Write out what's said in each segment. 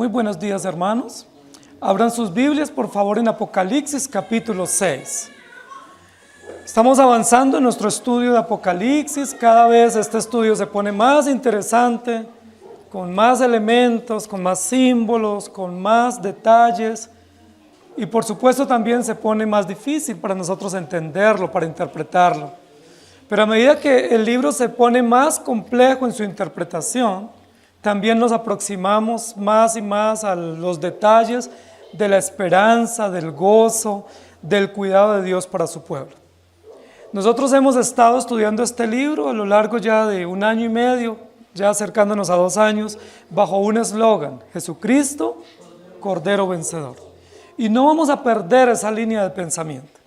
Muy buenos días, hermanos. Abran sus Biblias, por favor, en Apocalipsis capítulo 6. Estamos avanzando en nuestro estudio de Apocalipsis. Cada vez este estudio se pone más interesante, con más elementos, con más símbolos, con más detalles. Y por supuesto también se pone más difícil para nosotros entenderlo, para interpretarlo. Pero a medida que el libro se pone más complejo en su interpretación, también nos aproximamos más y más a los detalles de la esperanza, del gozo, del cuidado de Dios para su pueblo. Nosotros hemos estado estudiando este libro a lo largo ya de 1 año y medio, ya acercándonos a 2 años, bajo un eslogan: Jesucristo, Cordero Vencedor. Y no vamos a perder esa línea de pensamiento.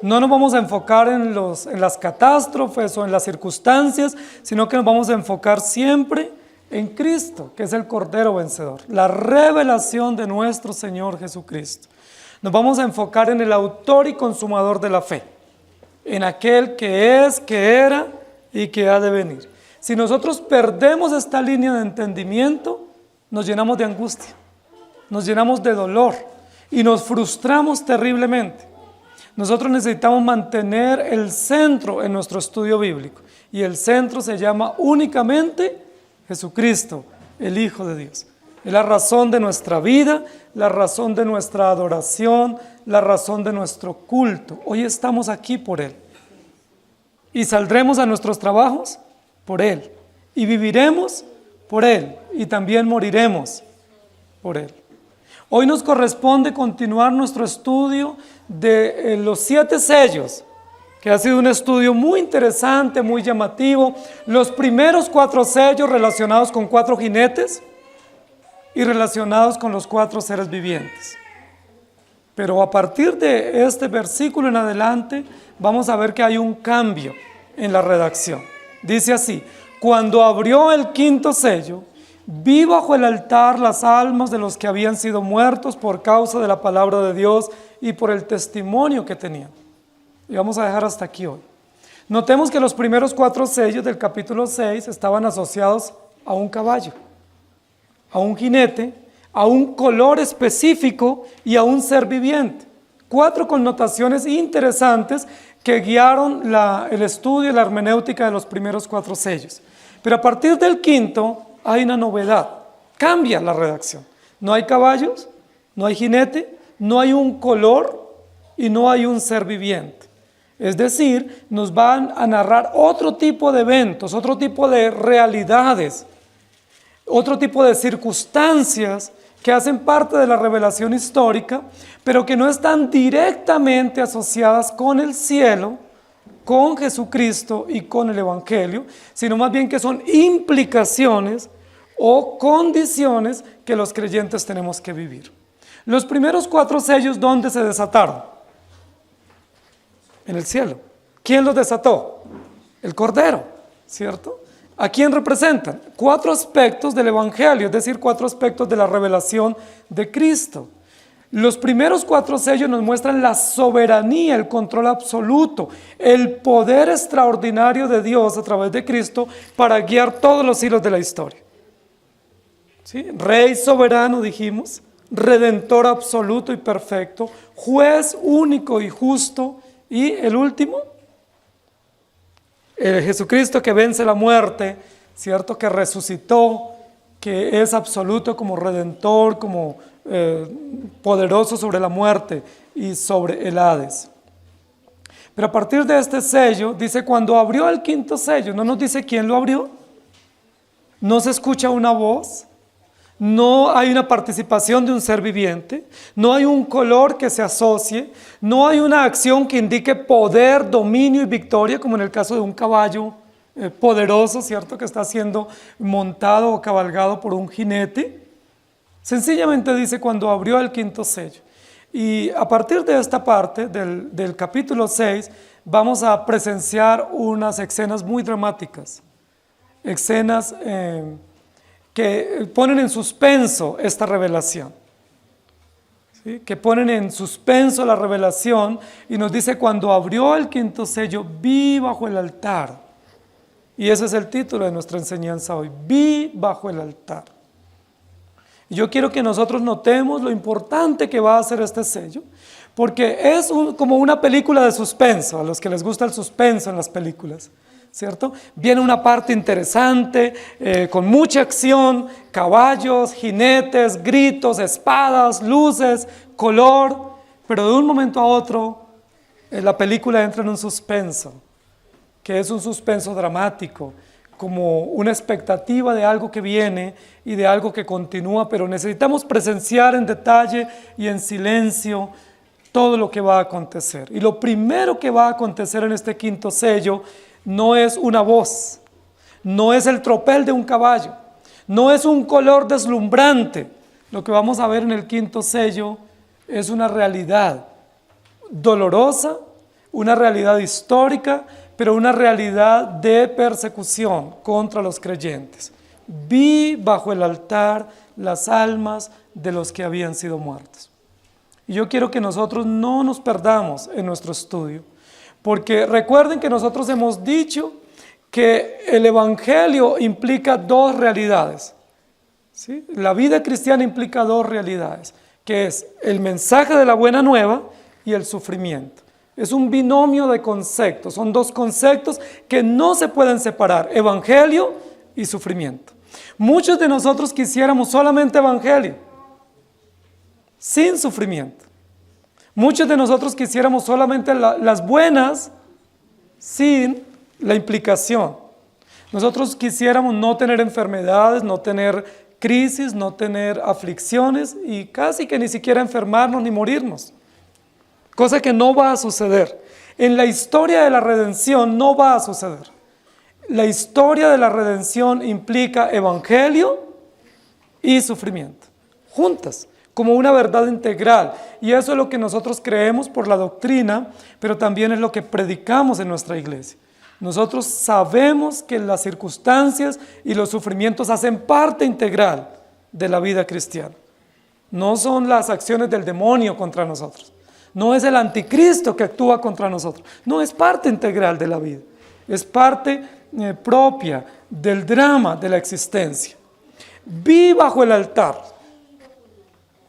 No nos vamos a enfocar en las catástrofes o en las circunstancias, sino que nos vamos a enfocar siempre en Cristo, que es el Cordero Vencedor, la revelación de nuestro Señor Jesucristo. Nos vamos a enfocar en el autor y consumador de la fe, en aquel que es, que era y que ha de venir. Si nosotros perdemos esta línea de entendimiento, nos llenamos de angustia, nos llenamos de dolor y nos frustramos terriblemente. Nosotros necesitamos mantener el centro en nuestro estudio bíblico, y el centro se llama únicamente Jesucristo, el Hijo de Dios. Es la razón de nuestra vida, la razón de nuestra adoración, la razón de nuestro culto. Hoy estamos aquí por Él. Y saldremos a nuestros trabajos por Él. Y viviremos por Él. Y también moriremos por Él. Hoy nos corresponde continuar nuestro estudio de los 7 sellos, que ha sido un estudio muy interesante, muy llamativo. Los primeros 4 sellos relacionados con 4 jinetes y relacionados con los 4 seres vivientes. Pero a partir de este versículo en adelante, vamos a ver que hay un cambio en la redacción. Dice así: cuando abrió el 5º sello, vi bajo el altar las almas de los que habían sido muertos por causa de la palabra de Dios y por el testimonio que tenían. Y vamos a dejar hasta aquí hoy. Notemos que los primeros 4 sellos del capítulo 6 estaban asociados a un caballo, a un jinete, a un color específico y a un ser viviente. 4 connotaciones interesantes que guiaron el estudio y la hermenéutica de los primeros 4 sellos. Pero a partir del 5º hay una novedad, cambia la redacción. No hay caballos, no hay jinete, no hay un color y no hay un ser viviente. Es decir, nos van a narrar otro tipo de eventos, otro tipo de realidades, otro tipo de circunstancias que hacen parte de la revelación histórica, pero que no están directamente asociadas con el cielo, con Jesucristo y con el Evangelio, sino más bien que son implicaciones o condiciones que los creyentes tenemos que vivir. Los primeros 4 sellos, ¿dónde se desataron? En el cielo. ¿Quién los desató? El Cordero, ¿cierto? ¿A quién representan? 4 aspectos del Evangelio, es decir, 4 aspectos de la revelación de Cristo. Los primeros 4 sellos nos muestran la soberanía, el control absoluto, el poder extraordinario de Dios a través de Cristo para guiar todos los hilos de la historia. ¿Sí? Rey soberano, dijimos, redentor absoluto y perfecto, juez único y justo. Y el último, Jesucristo que vence la muerte, ¿cierto? Que resucitó, que es absoluto como redentor, como poderoso sobre la muerte y sobre el Hades. Pero a partir de este sello, dice cuando abrió el 5º sello, no nos dice quién lo abrió, no se escucha una voz, no hay una participación de un ser viviente, no hay un color que se asocie, no hay una acción que indique poder, dominio y victoria, como en el caso de un caballo poderoso, ¿cierto?, que está siendo montado o cabalgado por un jinete. Sencillamente dice cuando abrió el 5º sello. Y a partir de esta parte del capítulo 6 vamos a presenciar unas escenas muy dramáticas, escenas que ponen en suspenso esta revelación, ¿sí? Que ponen en suspenso la revelación y nos dice cuando abrió el 5º sello, vi bajo el altar. Y ese es el título de nuestra enseñanza hoy, vi bajo el altar. Y yo quiero que nosotros notemos lo importante que va a ser este sello, porque es como una película de suspenso, a los que les gusta el suspenso en las películas, ¿cierto? Viene una parte interesante, con mucha acción, caballos, jinetes, gritos, espadas, luces, color, pero de un momento a otro la película entra en un suspenso, que es un suspenso dramático, como una expectativa de algo que viene y de algo que continúa, pero necesitamos presenciar en detalle y en silencio todo lo que va a acontecer. Y lo primero que va a acontecer en este quinto sello no es una voz, no es el tropel de un caballo, no es un color deslumbrante. Lo que vamos a ver en el quinto sello es una realidad dolorosa, una realidad histórica, pero una realidad de persecución contra los creyentes. Vi bajo el altar las almas de los que habían sido muertos. Y yo quiero que nosotros no nos perdamos en nuestro estudio, porque recuerden que nosotros hemos dicho que el Evangelio implica dos realidades, ¿sí? La vida cristiana implica dos realidades, que es el mensaje de la buena nueva y el sufrimiento. Es un binomio de conceptos, son dos conceptos que no se pueden separar, evangelio y sufrimiento. Muchos de nosotros quisiéramos solamente evangelio, sin sufrimiento. Muchos de nosotros quisiéramos solamente las buenas, sin la implicación. Nosotros quisiéramos no tener enfermedades, no tener crisis, no tener aflicciones y casi que ni siquiera enfermarnos ni morirnos. Cosa que no va a suceder. En la historia de la redención no va a suceder. La historia de la redención implica evangelio y sufrimiento, juntas, como una verdad integral. Y eso es lo que nosotros creemos por la doctrina, pero también es lo que predicamos en nuestra iglesia. Nosotros sabemos que las circunstancias y los sufrimientos hacen parte integral de la vida cristiana. No son las acciones del demonio contra nosotros. No es el anticristo que actúa contra nosotros. No, es parte integral de la vida. Es parte propia del drama de la existencia. Vi bajo el altar.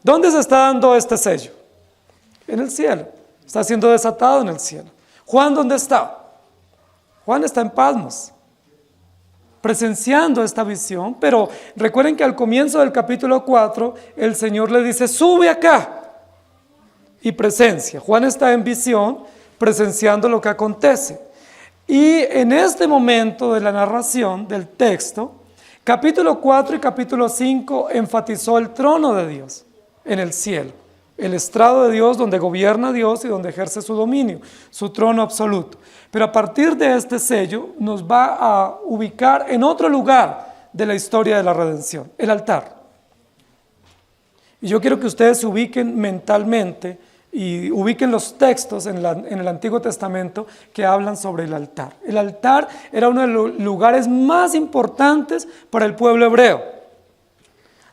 ¿Dónde se está dando este sello? En el cielo. Está siendo desatado en el cielo. ¿Juan dónde está? Juan está en Patmos, presenciando esta visión, pero recuerden que al comienzo del capítulo 4, el Señor le dice, sube acá. Y presencia. Juan está en visión, presenciando lo que acontece. Y en este momento de la narración del texto, capítulo 4 y capítulo 5 enfatizó el trono de Dios en el cielo, el estrado de Dios donde gobierna Dios y donde ejerce su dominio, su trono absoluto. Pero a partir de este sello nos va a ubicar en otro lugar de la historia de la redención, el altar. Y yo quiero que ustedes se ubiquen mentalmente y ubiquen los textos en el Antiguo Testamento que hablan sobre el altar. El altar era uno de los lugares más importantes para el pueblo hebreo.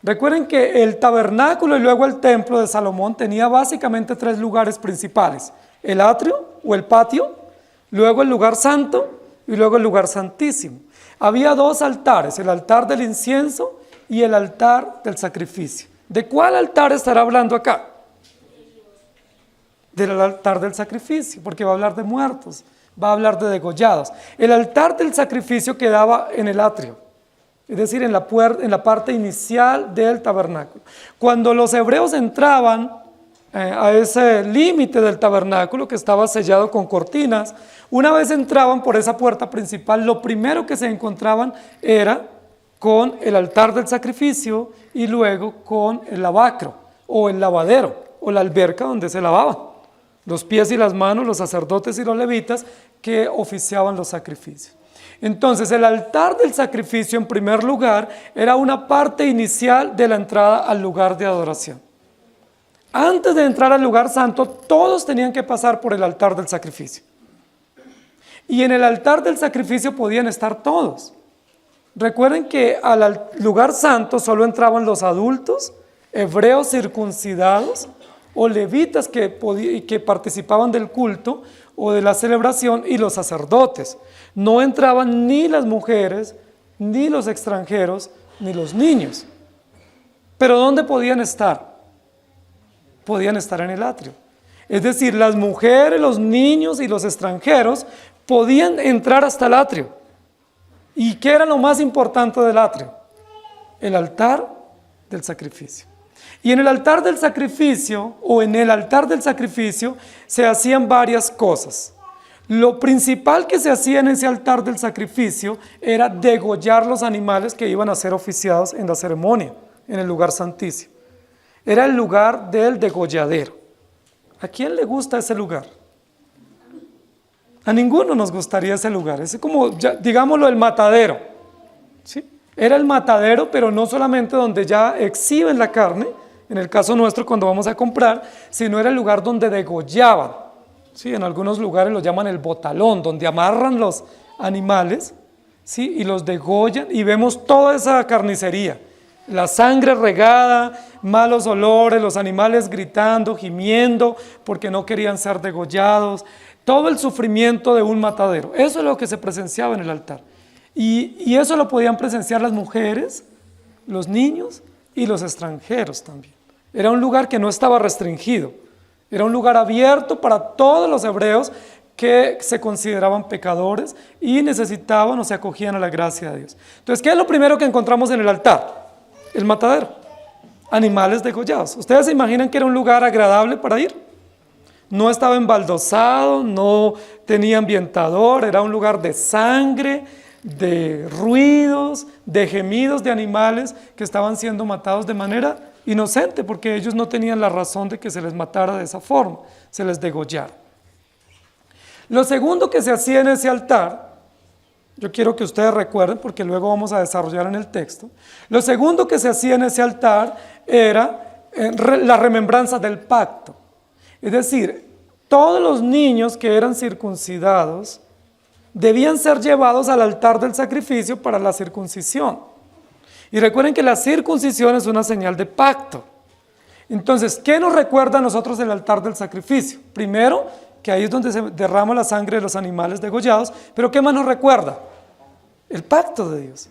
Recuerden que el tabernáculo y luego el templo de Salomón tenía básicamente tres lugares principales: el atrio o el patio, luego el lugar santo y luego el lugar santísimo. Había dos altares, el altar del incienso y el altar del sacrificio. ¿De cuál altar estará hablando acá? Del altar del sacrificio, porque va a hablar de muertos, va a hablar de degollados. El altar del sacrificio quedaba en el atrio, es decir, en la parte inicial del tabernáculo. Cuando los hebreos entraban a ese límite del tabernáculo que estaba sellado con cortinas, una vez entraban por esa puerta principal, lo primero que se encontraban era con el altar del sacrificio y luego con el lavacro o el lavadero o la alberca donde se lavaban los pies y las manos, los sacerdotes y los levitas que oficiaban los sacrificios. Entonces el altar del sacrificio en primer lugar era una parte inicial de la entrada al lugar de adoración. Antes de entrar al lugar santo, todos tenían que pasar por el altar del sacrificio. Y en el altar del sacrificio podían estar todos. Recuerden que al lugar santo solo entraban los adultos, hebreos circuncidados, o levitas que participaban del culto o de la celebración, y los sacerdotes. No entraban ni las mujeres, ni los extranjeros, ni los niños. Pero ¿dónde podían estar? Podían estar en el atrio. Es decir, las mujeres, los niños y los extranjeros podían entrar hasta el atrio. ¿Y qué era lo más importante del atrio? El altar del sacrificio. Y en el altar del sacrificio, se hacían varias cosas. Lo principal que se hacía en ese altar del sacrificio era degollar los animales que iban a ser oficiados en la ceremonia, en el lugar santísimo. Era el lugar del degolladero. ¿A quién le gusta ese lugar? A ninguno nos gustaría ese lugar. Es como, digámoslo, el matadero, ¿sí? Era el matadero, pero no solamente donde ya exhiben la carne, en el caso nuestro cuando vamos a comprar, sino era el lugar donde degollaban. ¿Sí? En algunos lugares lo llaman el botalón, donde amarran los animales, ¿sí? Y los degollan y vemos toda esa carnicería. La sangre regada, malos olores, los animales gritando, gimiendo, porque no querían ser degollados. Todo el sufrimiento de un matadero. Eso es lo que se presenciaba en el altar. Y eso lo podían presenciar las mujeres, los niños y los extranjeros también. Era un lugar que no estaba restringido. Era un lugar abierto para todos los hebreos que se consideraban pecadores y necesitaban o se acogían a la gracia de Dios. Entonces, ¿qué es lo primero que encontramos en el altar? El matadero. Animales degollados. ¿Ustedes se imaginan que era un lugar agradable para ir? No estaba embaldosado, no tenía ambientador, era un lugar de sangre, de ruidos, de gemidos de animales que estaban siendo matados de manera inocente, porque ellos no tenían la razón de que se les matara de esa forma, se les degollara. Lo segundo que se hacía en ese altar, yo quiero que ustedes recuerden, porque luego vamos a desarrollar en el texto, lo segundo que se hacía en ese altar era la remembranza del pacto. Es decir, todos los niños que eran circuncidados debían ser llevados al altar del sacrificio para la circuncisión. Y recuerden que la circuncisión es una señal de pacto. Entonces, ¿qué nos recuerda a nosotros el altar del sacrificio? Primero, que ahí es donde se derrama la sangre de los animales degollados, pero ¿qué más nos recuerda? El pacto de Dios.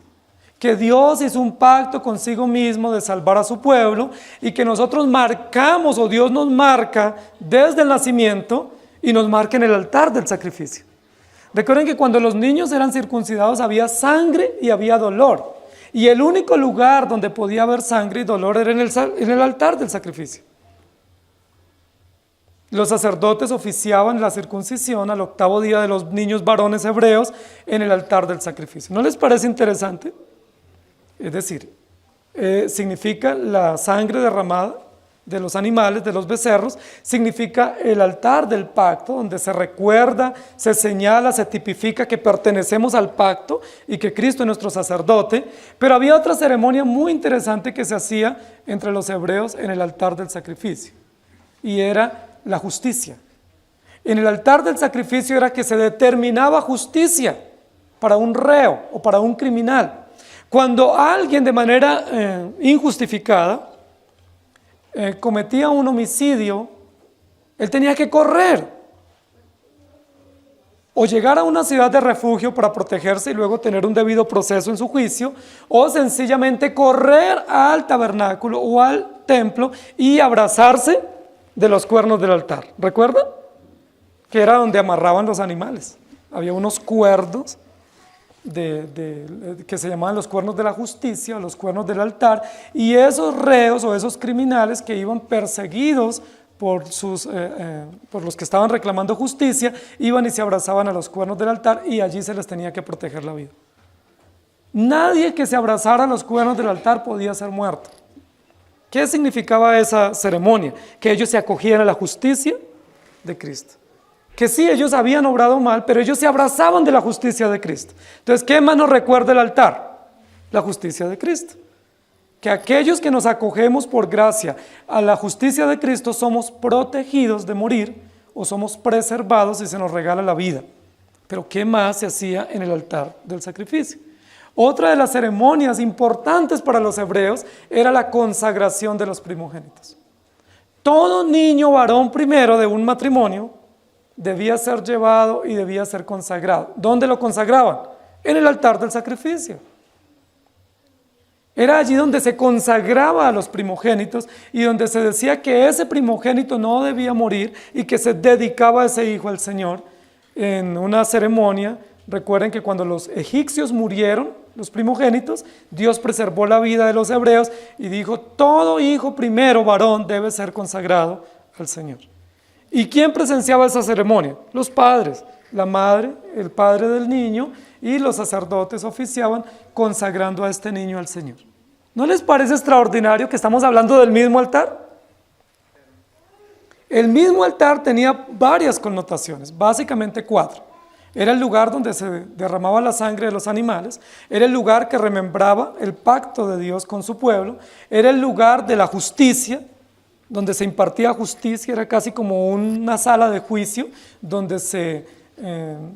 Que Dios hizo un pacto consigo mismo de salvar a su pueblo y que nosotros marcamos, o Dios nos marca desde el nacimiento y nos marca en el altar del sacrificio. Recuerden que cuando los niños eran circuncidados había sangre y había dolor. Y el único lugar donde podía haber sangre y dolor era en el altar del sacrificio. Los sacerdotes oficiaban la circuncisión al 8º día de los niños varones hebreos en el altar del sacrificio. ¿No les parece interesante? Es decir, significa la sangre derramada de los animales, de los becerros, significa el altar del pacto, donde se recuerda, se señala, se tipifica que pertenecemos al pacto y que Cristo es nuestro sacerdote. Pero había otra ceremonia muy interesante que se hacía entre los hebreos en el altar del sacrificio, y era la justicia. En el altar del sacrificio era que se determinaba justicia para un reo o para un criminal. Cuando alguien de manera injustificada cometía un homicidio, él tenía que correr o llegar a una ciudad de refugio para protegerse y luego tener un debido proceso en su juicio, o sencillamente correr al tabernáculo o al templo y abrazarse de los cuernos del altar. ¿Recuerdan? Que era donde amarraban los animales. Había unos cuernos que se llamaban los cuernos de la justicia, los cuernos del altar, y esos reos o esos criminales que iban perseguidos por los que estaban reclamando justicia, iban y se abrazaban a los cuernos del altar y allí se les tenía que proteger la vida. Nadie que se abrazara a los cuernos del altar podía ser muerto. ¿Qué significaba esa ceremonia? Que ellos se acogían a la justicia de Cristo. Que sí, ellos habían obrado mal, pero ellos se abrazaban de la justicia de Cristo. Entonces, ¿qué más nos recuerda el altar? La justicia de Cristo. Que aquellos que nos acogemos por gracia a la justicia de Cristo somos protegidos de morir o somos preservados y se nos regala la vida. Pero ¿qué más se hacía en el altar del sacrificio? Otra de las ceremonias importantes para los hebreos era la consagración de los primogénitos. Todo niño varón primero de un matrimonio debía ser llevado y debía ser consagrado. ¿Dónde lo consagraban? En el altar del sacrificio. Era allí donde se consagraba a los primogénitos y donde se decía que ese primogénito no debía morir y que se dedicaba a ese hijo al Señor en una ceremonia. Recuerden que cuando los egipcios murieron, los primogénitos, Dios preservó la vida de los hebreos y dijo: todo hijo primero varón debe ser consagrado al Señor. ¿Y quién presenciaba esa ceremonia? Los padres, la madre, el padre del niño, y los sacerdotes oficiaban consagrando a este niño al Señor. ¿No les parece extraordinario que estamos hablando del mismo altar? El mismo altar tenía varias connotaciones, básicamente 4. Era el lugar donde se derramaba la sangre de los animales, era el lugar que remembraba el pacto de Dios con su pueblo, era el lugar de la justicia, donde se impartía justicia, era casi como una sala de juicio, donde se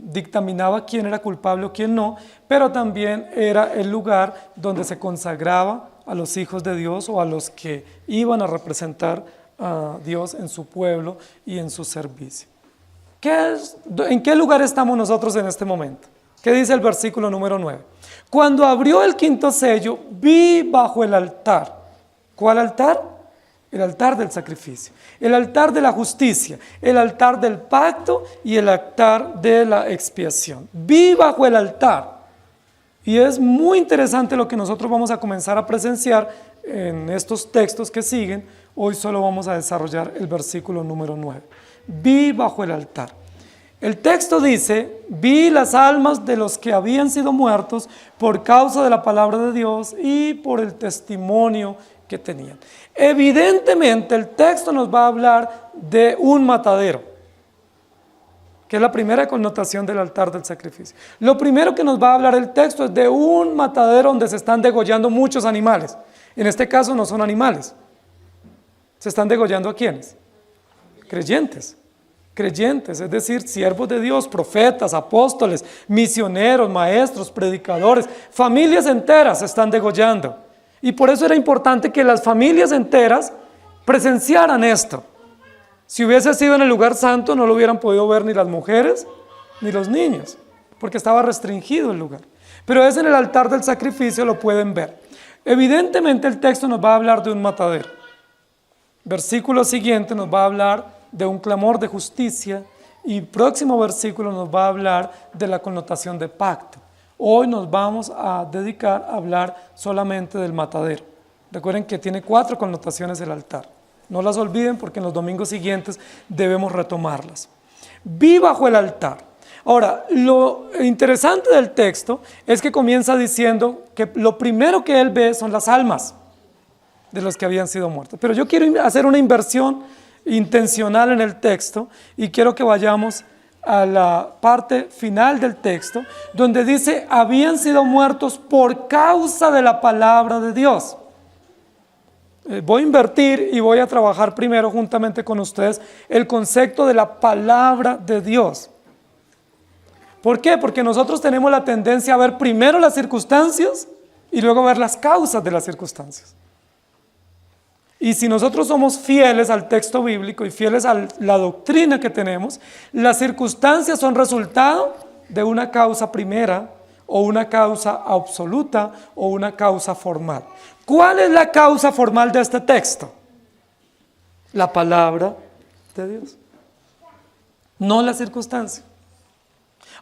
dictaminaba quién era culpable o quién no, pero también era el lugar donde se consagraba a los hijos de Dios o a los que iban a representar a Dios en su pueblo y en su servicio. ¿En qué lugar estamos nosotros en este momento? ¿Qué dice el versículo número 9? Cuando abrió el 5º sello, vi bajo el altar. ¿Cuál altar? El altar del sacrificio, el altar de la justicia, el altar del pacto y el altar de la expiación. Vi bajo el altar. Y es muy interesante lo que nosotros vamos a comenzar a presenciar en estos textos que siguen. Hoy solo vamos a desarrollar el versículo número 9. Vi bajo el altar. El texto dice: vi las almas de los que habían sido muertos por causa de la palabra de Dios y por el testimonio que tenían. Evidentemente el texto nos va a hablar de un matadero, que es la primera connotación del altar del sacrificio. Lo primero que nos va a hablar el texto es de un matadero donde se están degollando muchos animales. En este caso no son animales. ¿Se están degollando a quiénes? Creyentes, es decir, siervos de Dios, profetas, apóstoles, misioneros, maestros, predicadores, familias enteras se están degollando. Y por eso era importante que las familias enteras presenciaran esto. Si hubiese sido en el lugar santo, no lo hubieran podido ver ni las mujeres ni los niños, porque estaba restringido el lugar. Pero es en el altar del sacrificio, lo pueden ver. Evidentemente el texto nos va a hablar de un matadero. Versículo siguiente nos va a hablar de un clamor de justicia y próximo versículo nos va a hablar de la connotación de pacto. Hoy nos vamos a dedicar a hablar solamente del matadero. Recuerden que tiene 4 connotaciones el altar. No las olviden porque en los domingos siguientes debemos retomarlas. Vi bajo el altar. Ahora, lo interesante del texto es que comienza diciendo que lo primero que él ve son las almas de los que habían sido muertos. Pero yo quiero hacer una inversión intencional en el texto y quiero que vayamos a la parte final del texto, donde dice: habían sido muertos por causa de la palabra de Dios. Voy a invertir y voy a trabajar primero juntamente con ustedes el concepto de la palabra de Dios. ¿Por qué? Porque nosotros tenemos la tendencia a ver primero las circunstancias y luego ver las causas de las circunstancias. Y si nosotros somos fieles al texto bíblico y fieles a la doctrina que tenemos, las circunstancias son resultado de una causa primera o una causa absoluta o una causa formal. ¿Cuál es la causa formal de este texto? La palabra de Dios, no la circunstancia.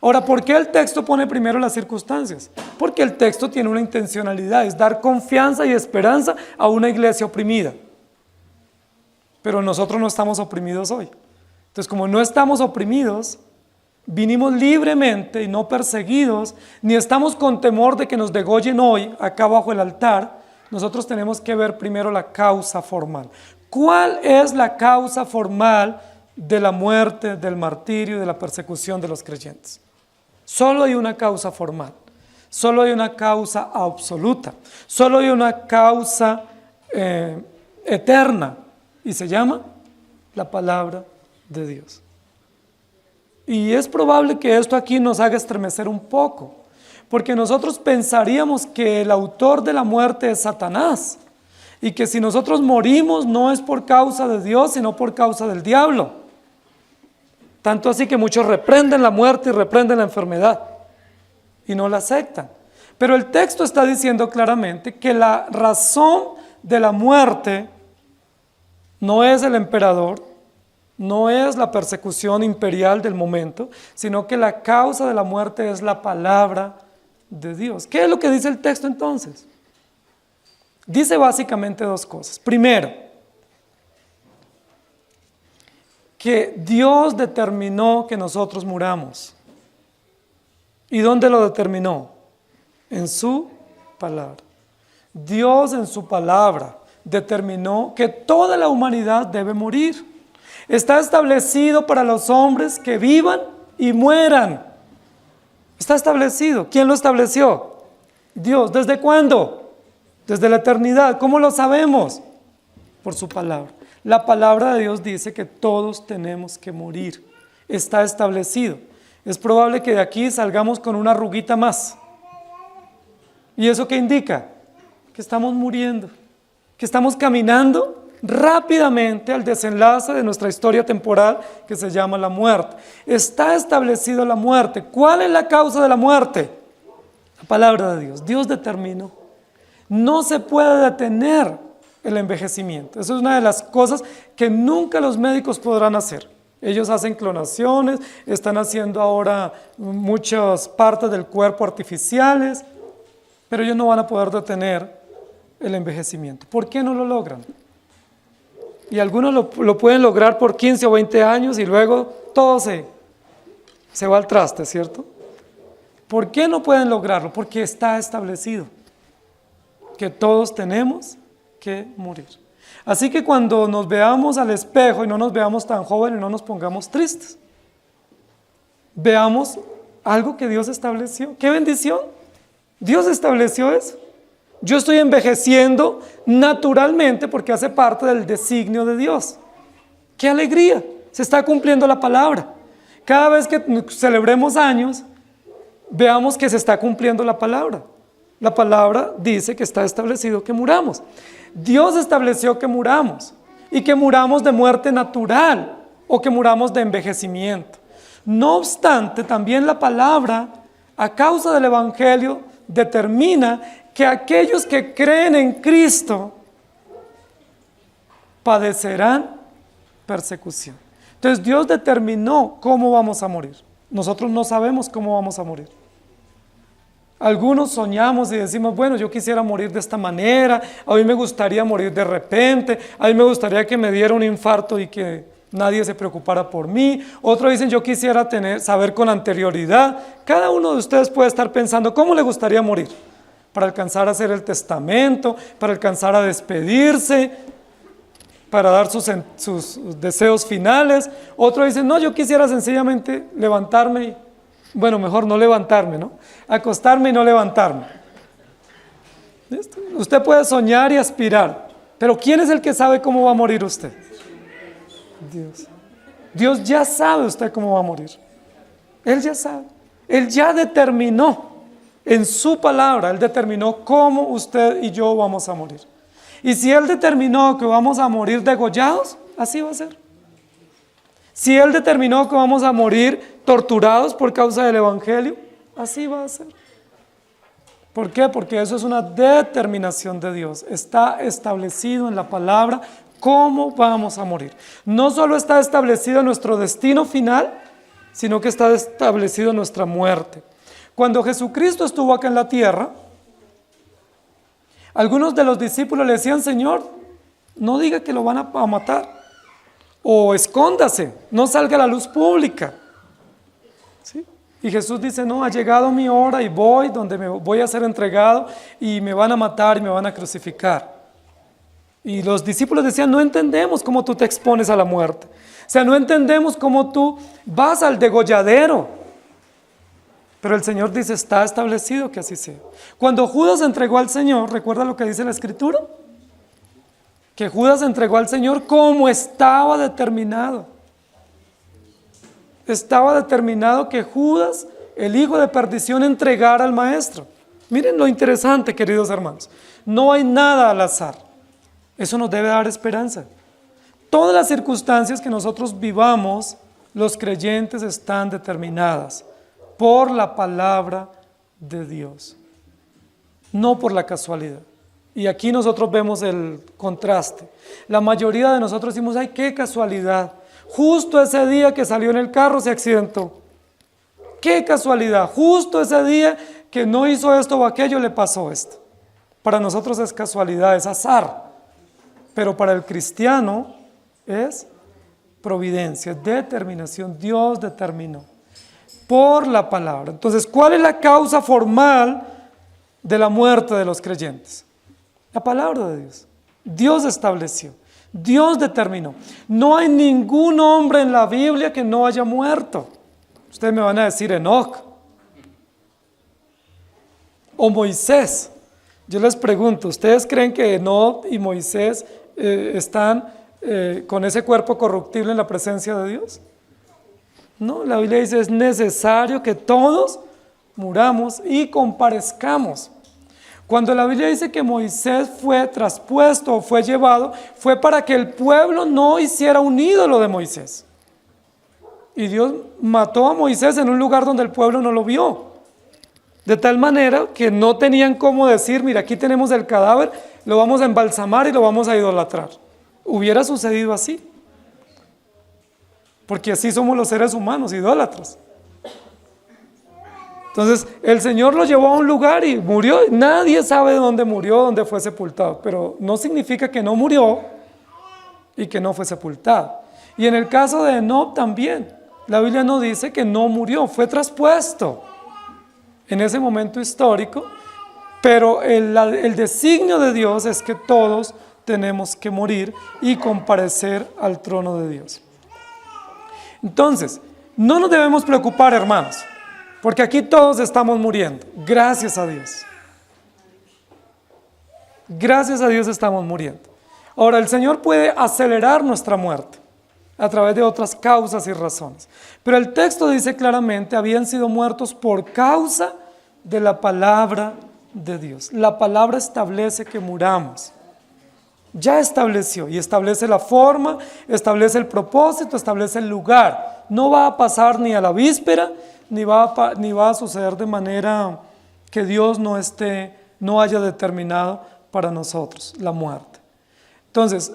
Ahora, ¿por qué el texto pone primero las circunstancias? Porque el texto tiene una intencionalidad, es dar confianza y esperanza a una iglesia oprimida. Pero nosotros no estamos oprimidos hoy. Entonces, como no estamos oprimidos, vinimos libremente y no perseguidos, ni estamos con temor de que nos degollen hoy, acá bajo el altar. Nosotros tenemos que ver primero la causa formal. ¿Cuál es la causa formal de la muerte, del martirio y de la persecución de los creyentes? Solo hay una causa formal, solo hay una causa absoluta, solo hay una causa eterna, y se llama la palabra de Dios. Y es probable que esto aquí nos haga estremecer un poco, porque nosotros pensaríamos que el autor de la muerte es Satanás, y que si nosotros morimos no es por causa de Dios, sino por causa del diablo. Tanto así que muchos reprenden la muerte y reprenden la enfermedad, y no la aceptan. Pero el texto está diciendo claramente que la razón de la muerte no es el emperador, no es la persecución imperial del momento, sino que la causa de la muerte es la palabra de Dios. ¿Qué es lo que dice el texto entonces? Dice básicamente dos cosas. Primero, que Dios determinó que nosotros muramos. ¿Y dónde lo determinó? En su palabra. Dios en su palabra determinó que toda la humanidad debe morir. Está establecido para los hombres que vivan y mueran. Está establecido. ¿Quién lo estableció? Dios. ¿Desde cuándo? Desde la eternidad. ¿Cómo lo sabemos? Por su palabra. La palabra de Dios dice que todos tenemos que morir. Está establecido. Es probable que de aquí salgamos con una arruguita más. ¿Y eso qué indica? Que estamos muriendo, que estamos caminando rápidamente al desenlace de nuestra historia temporal que se llama la muerte. Está establecido la muerte. ¿Cuál es la causa de la muerte? La palabra de Dios. Dios determinó. No se puede detener el envejecimiento. Eso es una de las cosas que nunca los médicos podrán hacer. Ellos hacen clonaciones, están haciendo ahora muchas partes del cuerpo artificiales, pero ellos no van a poder detener el envejecimiento. ¿Por qué no lo logran? Y algunos lo pueden lograr por 15 o 20 años y luego todo se va al traste, ¿cierto? ¿Por qué no pueden lograrlo? Porque está establecido que todos tenemos que morir. Así que cuando nos veamos al espejo y no nos veamos tan jóvenes, no nos pongamos tristes. Veamos algo que Dios estableció. ¡Qué bendición! Dios estableció eso. Yo estoy envejeciendo naturalmente porque hace parte del designio de Dios. ¡Qué alegría! Se está cumpliendo la palabra. Cada vez que celebremos años, veamos que se está cumpliendo la palabra. La palabra dice que está establecido que muramos. Dios estableció que muramos y que muramos de muerte natural o que muramos de envejecimiento. No obstante, también la palabra, a causa del Evangelio, determina que aquellos que creen en Cristo padecerán persecución. Entonces Dios determinó cómo vamos a morir. Nosotros no sabemos cómo vamos a morir. Algunos soñamos y decimos, bueno, yo quisiera morir de esta manera, a mí me gustaría morir de repente, a mí me gustaría que me diera un infarto y que nadie se preocupara por mí. Otros dicen, yo quisiera saber con anterioridad. Cada uno de ustedes puede estar pensando, ¿cómo le gustaría morir? Para alcanzar a hacer el testamento, para alcanzar a despedirse, para dar sus deseos finales. Otros dicen, no, yo quisiera sencillamente levantarme y, bueno, mejor no levantarme, ¿no? Acostarme y no levantarme. ¿Listo? Usted puede soñar y aspirar, pero ¿quién es el que sabe cómo va a morir usted? Dios. Dios ya sabe usted cómo va a morir. Él ya sabe. Él ya determinó en su palabra, Él determinó cómo usted y yo vamos a morir. Y si Él determinó que vamos a morir degollados, así va a ser. Si Él determinó que vamos a morir torturados por causa del Evangelio, así va a ser. ¿Por qué? Porque eso es una determinación de Dios. Está establecido en la palabra cómo vamos a morir. No solo está establecido nuestro destino final, sino que está establecido nuestra muerte. Cuando Jesucristo estuvo acá en la tierra, algunos de los discípulos le decían, Señor, no diga que lo van a matar. O escóndase, no salga a la luz pública. ¿Sí? Y Jesús dice, no, ha llegado mi hora y voy donde me voy a ser entregado y me van a matar y me van a crucificar. Y los discípulos decían, no entendemos cómo tú te expones a la muerte. O sea, no entendemos cómo tú vas al degolladero. Pero el Señor dice, está establecido que así sea. Cuando Judas entregó al Señor, ¿recuerda lo que dice la Escritura? Que Judas entregó al Señor como estaba determinado. Estaba determinado que Judas, el hijo de perdición, entregara al Maestro. Miren lo interesante, queridos hermanos. No hay nada al azar. Eso nos debe dar esperanza. Todas las circunstancias que nosotros vivamos, los creyentes están determinadas por la palabra de Dios. no por la casualidad. Y aquí nosotros vemos el contraste. La mayoría de nosotros decimos, ay, qué casualidad. Justo ese día que salió en el carro se accidentó. Qué casualidad. Justo ese día que no hizo esto o aquello le pasó esto. Para nosotros es casualidad, es azar. Pero para el cristiano es providencia, determinación. Dios determinó por la palabra. Entonces, ¿cuál es la causa formal de la muerte de los creyentes? La palabra de Dios. Dios estableció, Dios determinó. No hay ningún hombre en la Biblia que no haya muerto. Ustedes me van a decir Enoc o Moisés. Yo les pregunto, ¿ustedes creen que Enoc y Moisés están con ese cuerpo corruptible en la presencia de Dios? No, la Biblia dice es necesario que todos muramos y comparezcamos. Cuando la Biblia dice que Moisés fue traspuesto o fue llevado, fue para que el pueblo no hiciera un ídolo de Moisés. Y Dios mató a Moisés en un lugar donde el pueblo no lo vio. De tal manera que no tenían cómo decir, mira, aquí tenemos el cadáver, lo vamos a embalsamar y lo vamos a idolatrar. Hubiera sucedido así. Porque así somos los seres humanos, idólatras. Entonces, el Señor lo llevó a un lugar y murió. Nadie sabe dónde murió, dónde fue sepultado. Pero no significa que no murió y que no fue sepultado. Y en el caso de Enoc también. La Biblia no dice que no murió, fue traspuesto en ese momento histórico. Pero el designio de Dios es que todos tenemos que morir y comparecer al trono de Dios. Entonces, no nos debemos preocupar, hermanos, porque aquí todos estamos muriendo, gracias a Dios. Gracias a Dios estamos muriendo. Ahora, el Señor puede acelerar nuestra muerte a través de otras causas y razones. Pero el texto dice claramente, habían sido muertos por causa de la palabra de Dios. La palabra establece que muramos. Ya estableció y establece la forma, establece el propósito, establece el lugar. No va a pasar ni a la víspera, ni va a suceder de manera que Dios no haya determinado para nosotros la muerte. Entonces,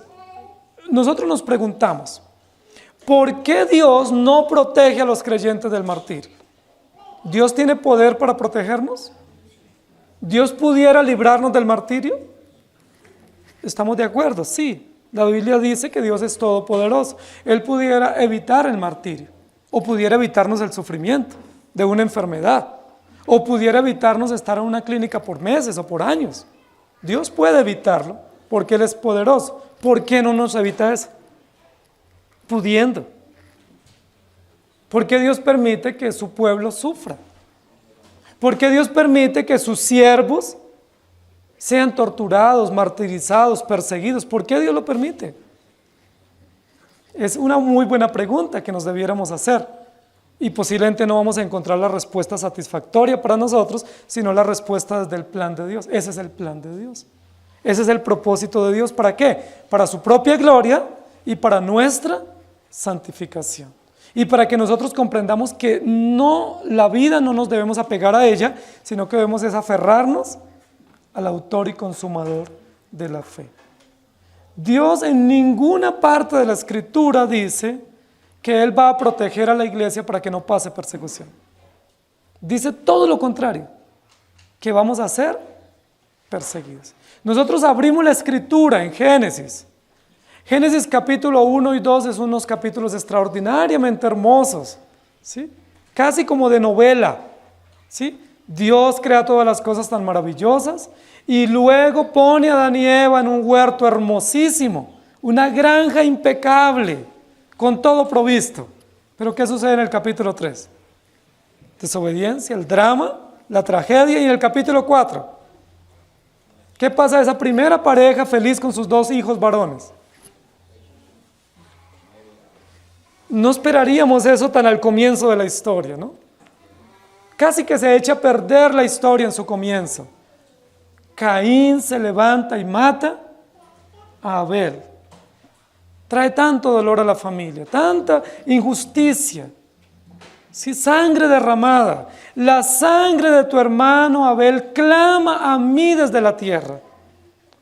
nosotros nos preguntamos, ¿por qué Dios no protege a los creyentes del martirio? ¿Dios tiene poder para protegernos? ¿Dios pudiera librarnos del martirio? ¿Estamos de acuerdo? Sí. La Biblia dice que Dios es todopoderoso. Él pudiera evitar el martirio, o pudiera evitarnos el sufrimiento de una enfermedad, o pudiera evitarnos estar en una clínica por meses o por años. Dios puede evitarlo porque Él es poderoso. ¿Por qué no nos evita eso? Pudiendo. ¿Por qué Dios permite que su pueblo sufra? ¿Por qué Dios permite que sus siervos sean torturados, martirizados, perseguidos? ¿Por qué Dios lo permite? Es una muy buena pregunta que nos debiéramos hacer. Y posiblemente no vamos a encontrar la respuesta satisfactoria para nosotros, sino la respuesta desde el plan de Dios. Ese es el plan de Dios. Ese es el propósito de Dios. ¿Para qué? Para su propia gloria y para nuestra santificación. Y para que nosotros comprendamos que la vida no nos debemos apegar a ella, sino que debemos es aferrarnos al autor y consumador de la fe. Dios en ninguna parte de la Escritura dice que Él va a proteger a la iglesia para que no pase persecución. Dice todo lo contrario, que vamos a ser perseguidos. Nosotros abrimos la Escritura en Génesis. Génesis capítulo 1 y 2 es unos capítulos extraordinariamente hermosos, ¿sí? Casi como de novela, ¿sí? Dios crea todas las cosas tan maravillosas y luego pone a Adán y Eva en un huerto hermosísimo, una granja impecable, con todo provisto. Pero ¿qué sucede en el capítulo 3? Desobediencia, el drama, la tragedia. Y en el capítulo 4, ¿qué pasa a esa primera pareja feliz con sus 2 hijos varones? No esperaríamos eso tan al comienzo de la historia, ¿no? Casi que se echa a perder la historia en su comienzo. Caín se levanta y mata a Abel. Trae tanto dolor a la familia, tanta injusticia, ¿sí? Sangre derramada. la sangre de tu hermano Abel clama a mí desde la tierra,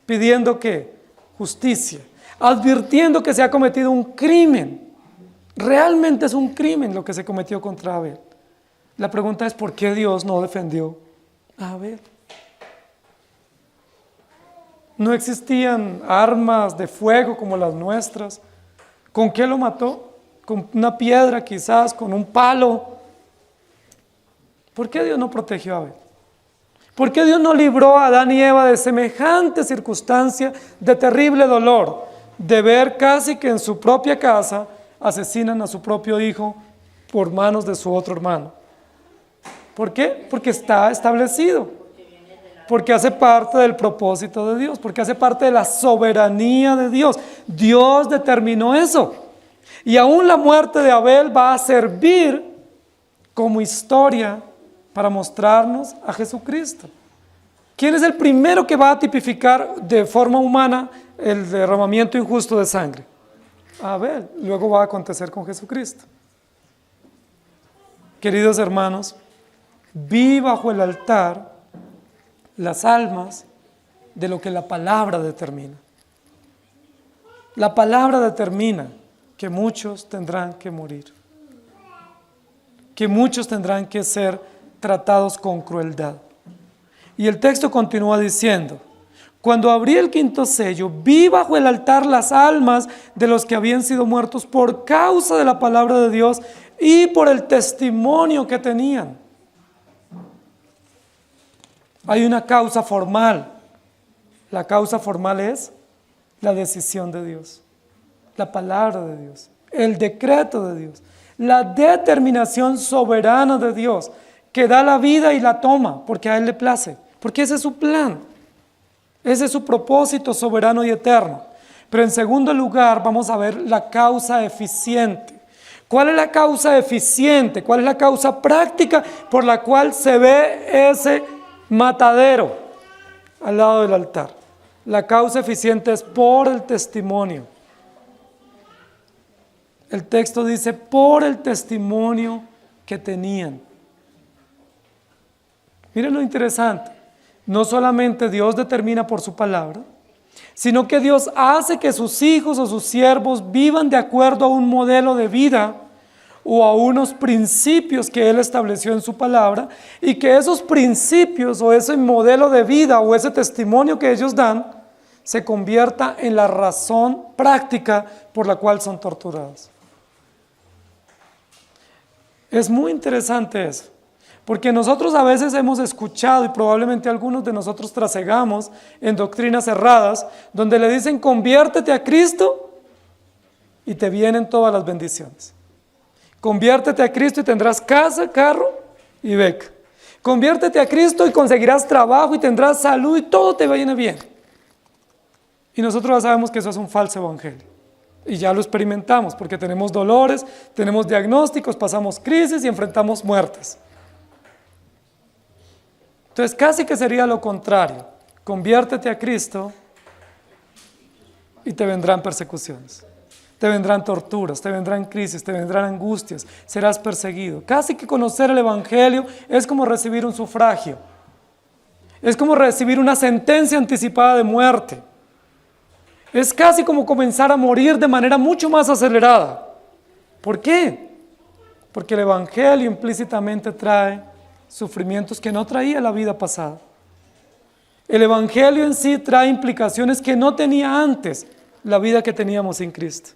pidiendo ¿qué? Justicia, advirtiendo que se ha cometido un crimen. Realmente es un crimen lo que se cometió contra Abel. La pregunta es, ¿por qué Dios no defendió a Abel? No existían armas de fuego como las nuestras. ¿Con qué lo mató? Con una piedra quizás, con un palo. ¿Por qué Dios no protegió a Abel? ¿Por qué Dios no libró a Adán y Eva de semejante circunstancia de terrible dolor? De ver casi que en su propia casa asesinan a su propio hijo por manos de su otro hermano. ¿Por qué? Porque está establecido. Porque hace parte del propósito de Dios, porque hace parte de la soberanía de Dios. Dios determinó eso. Y aún la muerte de Abel va a servir como historia para mostrarnos a Jesucristo. ¿Quién es el primero que va a tipificar de forma humana el derramamiento injusto de sangre? Abel. Luego va a acontecer con Jesucristo. Queridos hermanos, vi bajo el altar las almas de lo que la palabra determina. La palabra determina que muchos tendrán que morir, que muchos tendrán que ser tratados con crueldad. Y el texto continúa diciendo, cuando abrí el quinto sello, vi bajo el altar las almas de los que habían sido muertos por causa de la palabra de Dios y por el testimonio que tenían. Hay una causa formal. La causa formal es la decisión de Dios, la palabra de Dios, el decreto de Dios, la determinación soberana de Dios que da la vida y la toma porque a Él le place, porque ese es su plan, ese es su propósito soberano y eterno. Pero en segundo lugar vamos a ver la causa eficiente. ¿Cuál es la causa eficiente? ¿Cuál es la causa práctica por la cual se ve ese matadero al lado del altar? La causa eficiente es por el testimonio. El texto dice, por el testimonio que tenían. Miren lo interesante. No solamente Dios determina por su palabra, sino que Dios hace que sus hijos o sus siervos vivan de acuerdo a un modelo de vida o a unos principios que Él estableció en su palabra, y que esos principios o ese modelo de vida o ese testimonio que ellos dan se convierta en la razón práctica por la cual son torturados. Es muy interesante eso, porque nosotros a veces hemos escuchado, y probablemente algunos de nosotros trasegamos en doctrinas erradas, donde le dicen conviértete a Cristo y te vienen todas las bendiciones. Conviértete a Cristo y tendrás casa, carro y beca. Conviértete a Cristo y conseguirás trabajo y tendrás salud y todo te viene bien. Y nosotros ya sabemos que eso es un falso evangelio. Y ya lo experimentamos porque tenemos dolores, tenemos diagnósticos, pasamos crisis y enfrentamos muertes. Entonces casi que sería lo contrario. Conviértete a Cristo y te vendrán persecuciones. Te vendrán torturas, te vendrán crisis, te vendrán angustias, serás perseguido. Casi que conocer el evangelio es como recibir un sufragio. Es como recibir una sentencia anticipada de muerte. Es casi como comenzar a morir de manera mucho más acelerada. ¿Por qué? Porque el evangelio implícitamente trae sufrimientos que no traía la vida pasada. El evangelio en sí trae implicaciones que no tenía antes la vida que teníamos sin Cristo.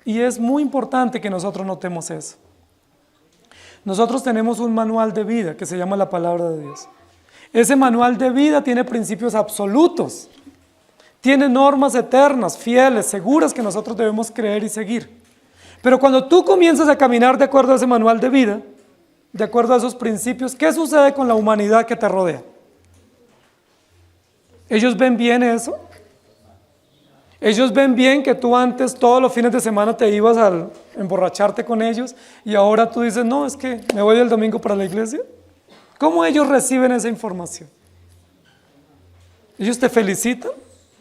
Y es muy importante que nosotros notemos eso. Nosotros tenemos un manual de vida que se llama la palabra de Dios. Ese manual de vida tiene principios absolutos, tiene normas eternas, fieles, seguras que nosotros debemos creer y seguir. Pero cuando tú comienzas a caminar de acuerdo a ese manual de vida, de acuerdo a esos principios, ¿qué sucede con la humanidad que te rodea? ¿Ellos ven bien eso? Ellos ven bien que tú antes todos los fines de semana te ibas a emborracharte con ellos y ahora tú dices, no, es que me voy el domingo para la iglesia. ¿Cómo ellos reciben esa información? ¿Ellos te felicitan?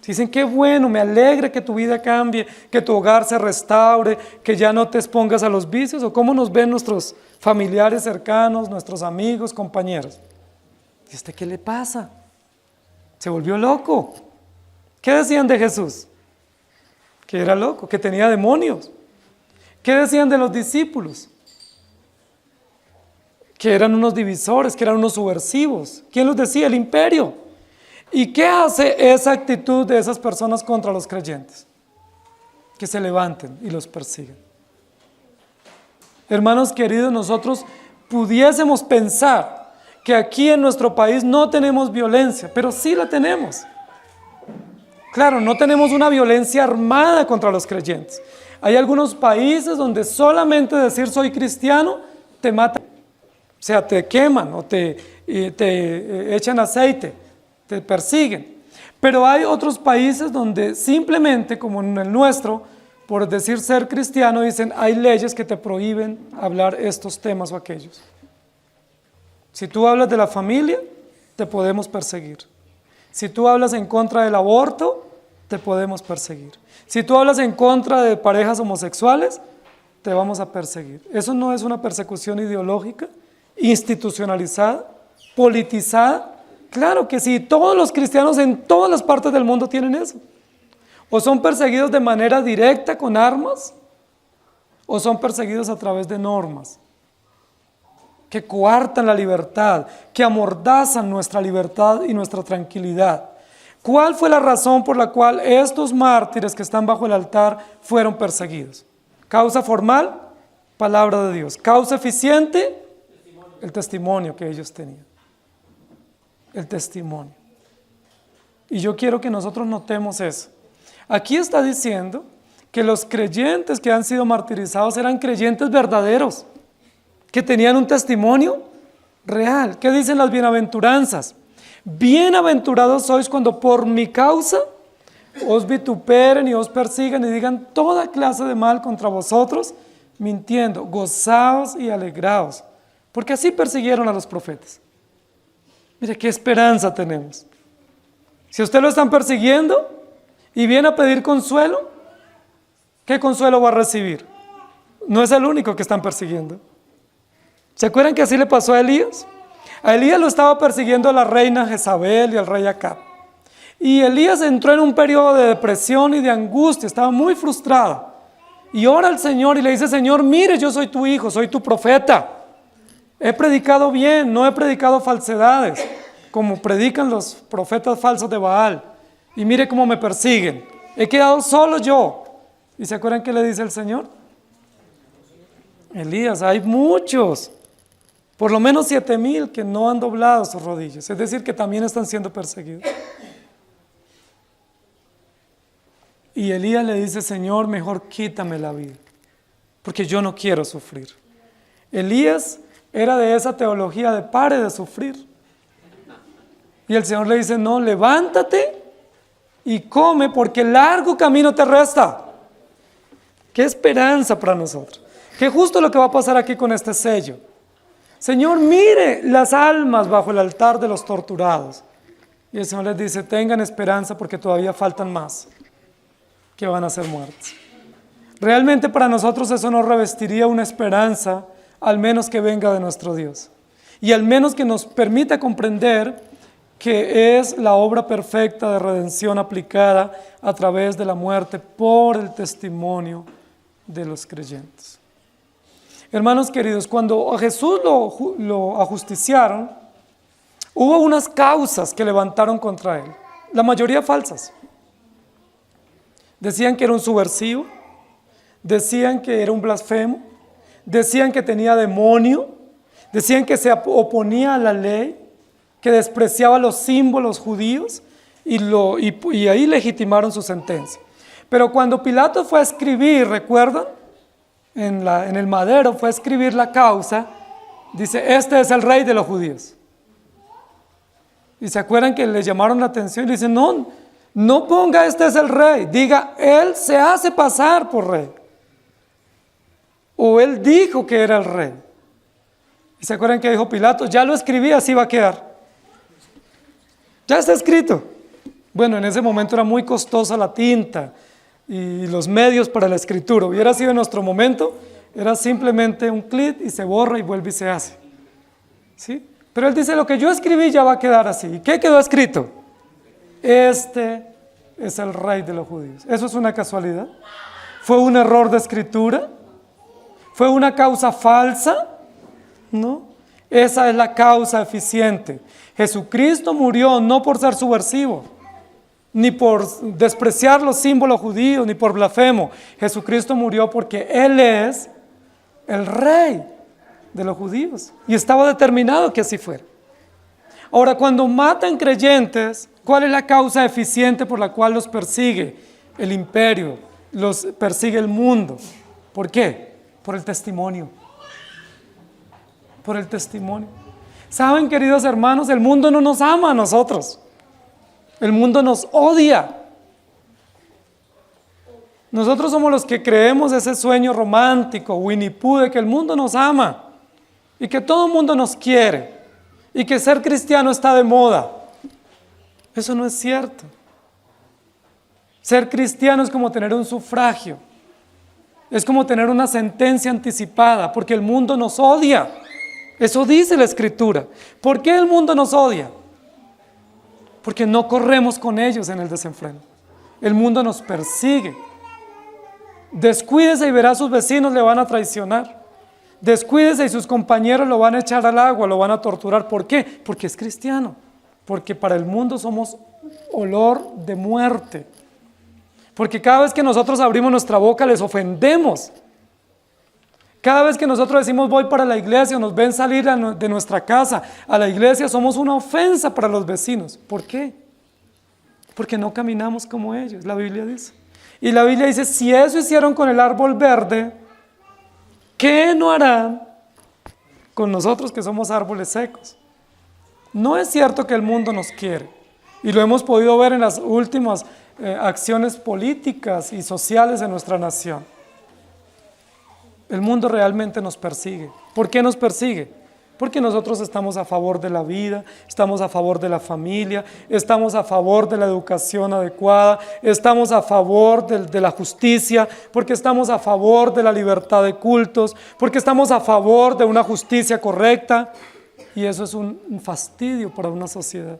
Dicen, qué bueno, me alegra que tu vida cambie, que tu hogar se restaure, que ya no te expongas a los vicios. ¿O cómo nos ven nuestros familiares cercanos, nuestros amigos, compañeros? ¿Y este qué le pasa? Se volvió loco. ¿Qué decían de Jesús? Que era loco, que tenía demonios. ¿Qué decían de los discípulos? Que eran unos divisores, que eran unos subversivos. ¿Quién los decía? El imperio. ¿Y qué hace esa actitud de esas personas contra los creyentes? Que se levanten y los persiguen. Hermanos queridos, nosotros pudiésemos pensar que aquí en nuestro país no tenemos violencia, pero sí la tenemos. Claro, no tenemos una violencia armada contra los creyentes. Hay algunos países donde solamente decir soy cristiano te matan. O sea, te queman o te echan aceite, te persiguen. Pero hay otros países donde simplemente, como en el nuestro, por decir ser cristiano, dicen hay leyes que te prohíben hablar estos temas o aquellos. Si tú hablas de la familia, te podemos perseguir. Si tú hablas en contra del aborto, te podemos perseguir. Si tú hablas en contra de parejas homosexuales, te vamos a perseguir. ¿Eso no es una persecución ideológica, institucionalizada, politizada? Claro que sí, todos los cristianos en todas las partes del mundo tienen eso. O son perseguidos de manera directa con armas, o son perseguidos a través de normas que coartan la libertad, que amordazan nuestra libertad y nuestra tranquilidad. ¿Cuál fue la razón por la cual estos mártires que están bajo el altar fueron perseguidos? Causa formal, palabra de Dios. Causa eficiente, el testimonio que ellos tenían. El testimonio. Y yo quiero que nosotros notemos eso. Aquí está diciendo que los creyentes que han sido martirizados eran creyentes verdaderos, que tenían un testimonio real. ¿Qué dicen las bienaventuranzas? Bienaventurados sois cuando por mi causa os vituperen y os persigan y digan toda clase de mal contra vosotros, mintiendo. Gozaos y alegraos, porque así persiguieron a los profetas. Mire qué esperanza tenemos. Si a usted lo están persiguiendo y viene a pedir consuelo, ¿qué consuelo va a recibir? No es el único que están persiguiendo. ¿Se acuerdan que así le pasó a Elías? A Elías lo estaba persiguiendo la reina Jezabel y el rey Acab. Y Elías entró en un periodo de depresión y de angustia, estaba muy frustrado. Y ora al Señor y le dice, Señor, mire, yo soy tu hijo, soy tu profeta. He predicado bien, no he predicado falsedades, como predican los profetas falsos de Baal. Y mire cómo me persiguen. He quedado solo yo. ¿Y se acuerdan qué le dice el Señor? Elías, hay muchos. Por lo menos 7,000 que no han doblado sus rodillas, es decir, que también están siendo perseguidos. Y Elías le dice, Señor, mejor quítame la vida, porque yo no quiero sufrir. Elías era de esa teología de pare de sufrir. Y el Señor le dice, no, levántate y come, porque largo camino te resta. Qué esperanza para nosotros. Qué justo lo que va a pasar aquí con este sello. Señor, mire las almas bajo el altar de los torturados. Y el Señor les dice, tengan esperanza porque todavía faltan más que van a ser muertos. Realmente para nosotros eso nos revestiría una esperanza, al menos que venga de nuestro Dios. Y al menos que nos permita comprender que es la obra perfecta de redención aplicada a través de la muerte por el testimonio de los creyentes. Hermanos queridos, cuando a Jesús lo ajusticiaron, hubo unas causas que levantaron contra él, la mayoría falsas. Decían que era un subversivo, decían que era un blasfemo, decían que tenía demonio, decían que se oponía a la ley, que despreciaba los símbolos judíos y ahí legitimaron su sentencia. Pero cuando Pilato fue a escribir, ¿recuerdan? En el madero fue a escribir la causa, dice, este es el rey de los judíos. Y se acuerdan que le llamaron la atención y dicen, no ponga este es el rey, diga, él se hace pasar por rey. O él dijo que era el rey. Y se acuerdan que dijo Pilato, ya lo escribí, así va a quedar. Ya está escrito. Bueno, en ese momento era muy costosa la tinta y los medios para la escritura. Hubiera sido en nuestro momento, era simplemente un clic y se borra y vuelve y se hace. ¿Sí? Pero él dice, lo que yo escribí ya va a quedar así. ¿Y qué quedó escrito? Este es el rey de los judíos. ¿Eso es una casualidad? ¿Fue un error de escritura? ¿Fue una causa falsa? No. Esa es la causa eficiente. Jesucristo murió no por ser subversivo, ni por despreciar los símbolos judíos, ni por blasfemo. Jesucristo murió porque Él es el rey de los judíos y estaba determinado que así fuera. Ahora, cuando matan creyentes, ¿cuál es la causa eficiente por la cual los persigue el imperio, los persigue el mundo? ¿Por qué? Por el testimonio. Por el testimonio. ¿Saben, queridos hermanos? El mundo no nos ama a nosotros. El mundo nos odia. Nosotros somos los que creemos ese sueño romántico, Winnie Pooh, de que el mundo nos ama y que todo el mundo nos quiere y que ser cristiano está de moda. Eso no es cierto. Ser cristiano es como tener un sufragio, es como tener una sentencia anticipada, porque el mundo nos odia. Eso dice la Escritura. ¿Por qué el mundo nos odia? Porque no corremos con ellos en el desenfreno. El mundo nos persigue. Descuídese y verá a sus vecinos le van a traicionar. Descuídese y sus compañeros lo van a echar al agua, lo van a torturar. ¿Por qué? Porque es cristiano. Porque para el mundo somos olor de muerte. Porque cada vez que nosotros abrimos nuestra boca les ofendemos. Cada vez que nosotros decimos voy para la iglesia o nos ven salir de nuestra casa a la iglesia, somos una ofensa para los vecinos. ¿Por qué? Porque no caminamos como ellos, la Biblia dice. Y la Biblia dice, si eso hicieron con el árbol verde, ¿qué no harán con nosotros que somos árboles secos? No es cierto que el mundo nos quiere. Y lo hemos podido ver en las últimas acciones políticas y sociales de nuestra nación. El mundo realmente nos persigue. ¿Por qué nos persigue? Porque nosotros estamos a favor de la vida, estamos a favor de la familia, estamos a favor de la educación adecuada, estamos a favor de la justicia, porque estamos a favor de la libertad de cultos, porque estamos a favor de una justicia correcta. Y eso es un fastidio para una sociedad.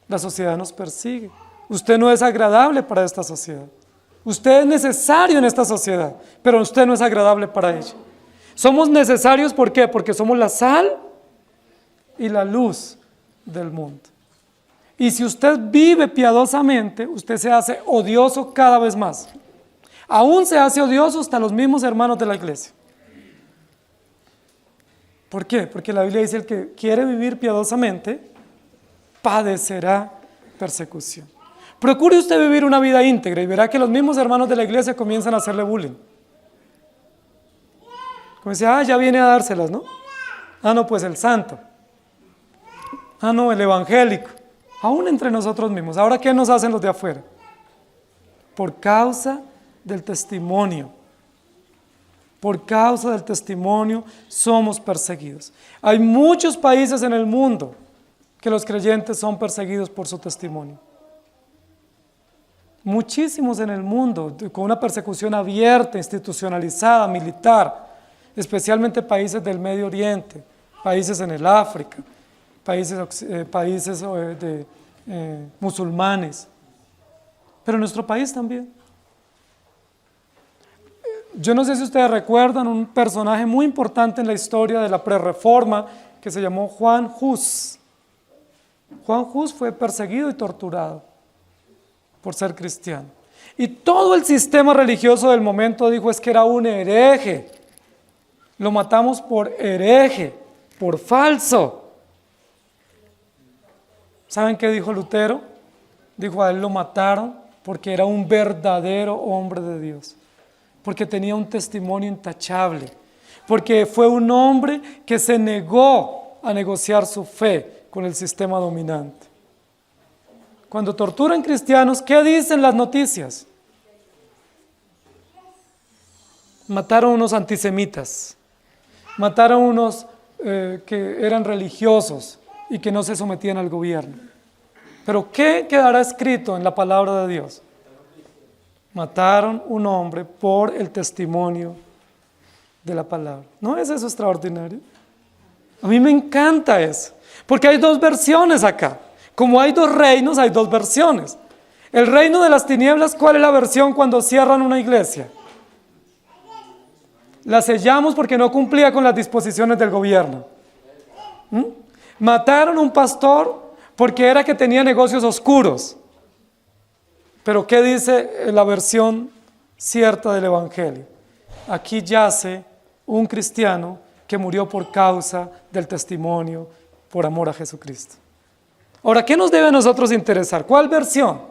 La sociedad nos persigue. Usted no es agradable para esta sociedad. Usted es necesario en esta sociedad, pero usted no es agradable para ella. Somos necesarios, ¿por qué? Porque somos la sal y la luz del mundo. Y si usted vive piadosamente, usted se hace odioso cada vez más. Aún se hace odioso hasta los mismos hermanos de la iglesia. ¿Por qué? Porque la Biblia dice el que quiere vivir piadosamente padecerá persecución. Procure usted vivir una vida íntegra y verá que los mismos hermanos de la iglesia comienzan a hacerle bullying. Como dice, ya viene a dárselas, ¿no? No, pues el santo. No, el evangélico. Aún entre nosotros mismos. Ahora, ¿qué nos hacen los de afuera? Por causa del testimonio. Por causa del testimonio somos perseguidos. Hay muchos países en el mundo que los creyentes son perseguidos por su testimonio. Muchísimos en el mundo, con una persecución abierta, institucionalizada, militar, especialmente países del Medio Oriente, países en el África, países musulmanes, pero en nuestro país también. Yo no sé si ustedes recuerdan un personaje muy importante en la historia de la prerreforma que se llamó Juan Hus. Juan Hus fue perseguido y torturado por ser cristiano. Y todo el sistema religioso del momento dijo es que era un hereje. Lo matamos por hereje, por falso. ¿Saben qué dijo Lutero? Dijo, a él lo mataron porque era un verdadero hombre de Dios, porque tenía un testimonio intachable, porque fue un hombre que se negó a negociar su fe con el sistema dominante. Cuando torturan cristianos, ¿qué dicen las noticias? Mataron unos antisemitas, mataron unos que eran religiosos y que no se sometían al gobierno. Pero ¿qué quedará escrito en la palabra de Dios? Mataron un hombre por el testimonio de la palabra. ¿No es eso extraordinario? A mí me encanta eso, porque hay dos versiones acá. Como hay dos reinos, hay dos versiones. El reino de las tinieblas, ¿cuál es la versión cuando cierran una iglesia? La sellamos porque no cumplía con las disposiciones del gobierno. Mataron a un pastor porque era que tenía negocios oscuros. Pero ¿qué dice la versión cierta del Evangelio? Aquí yace un cristiano que murió por causa del testimonio, por amor a Jesucristo. Ahora, ¿qué nos debe a nosotros interesar? ¿Cuál versión?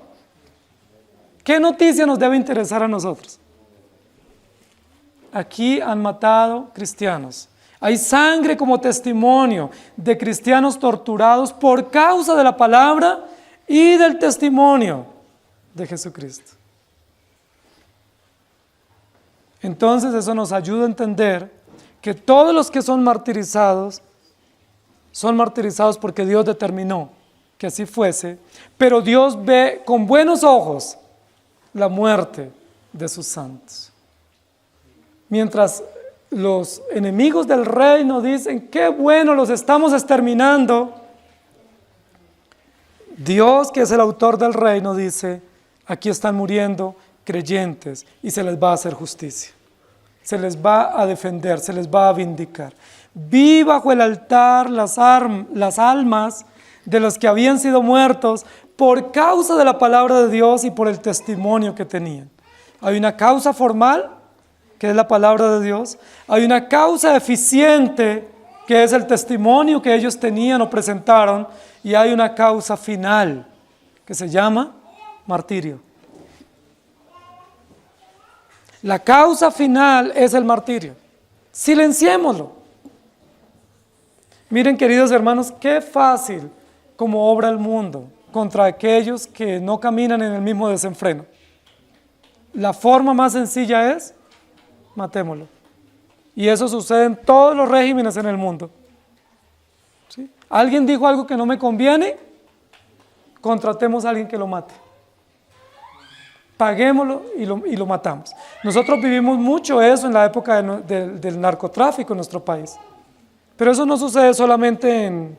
¿Qué noticia nos debe interesar a nosotros? Aquí han matado cristianos. Hay sangre como testimonio de cristianos torturados por causa de la palabra y del testimonio de Jesucristo. Entonces eso nos ayuda a entender que todos los que son martirizados porque Dios determinó que así fuese, pero Dios ve con buenos ojos la muerte de sus santos. Mientras los enemigos del reino dicen, qué bueno, los estamos exterminando, Dios, que es el autor del reino, dice, aquí están muriendo creyentes y se les va a hacer justicia. Se les va a defender, se les va a vindicar. Vi bajo el altar las almas de los que habían sido muertos por causa de la palabra de Dios y por el testimonio que tenían. Hay una causa formal, que es la palabra de Dios. Hay una causa eficiente, que es el testimonio que ellos tenían o presentaron. Y hay una causa final, que se llama martirio. La causa final es el martirio. Silenciémoslo. Miren, queridos hermanos, qué fácil como obra el mundo contra aquellos que no caminan en el mismo desenfreno. La forma más sencilla es, matémoslo. Y eso sucede en todos los regímenes en el mundo. ¿Sí? ¿Alguien dijo algo que no me conviene? Contratemos a alguien que lo mate. Paguémoslo y lo matamos. Nosotros vivimos mucho eso en la época del narcotráfico en nuestro país. Pero eso no sucede solamente en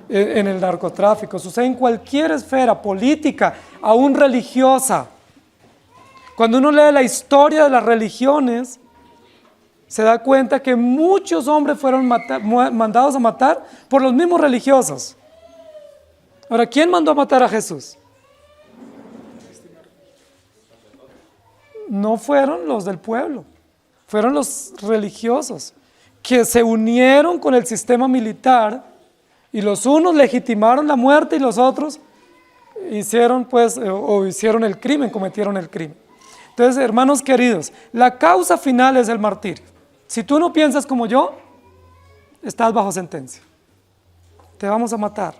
el narcotráfico, sucede en cualquier esfera política, aún religiosa. Cuando uno lee la historia de las religiones, se da cuenta que muchos hombres fueron mandados a matar por los mismos religiosos. Ahora, ¿quién mandó a matar a Jesús? No fueron los del pueblo, fueron los religiosos que se unieron con el sistema militar y los unos legitimaron la muerte y los otros hicieron el crimen, cometieron el crimen. Entonces, hermanos queridos, la causa final es el martirio. Si tú no piensas como yo, estás bajo sentencia. Te vamos a matar.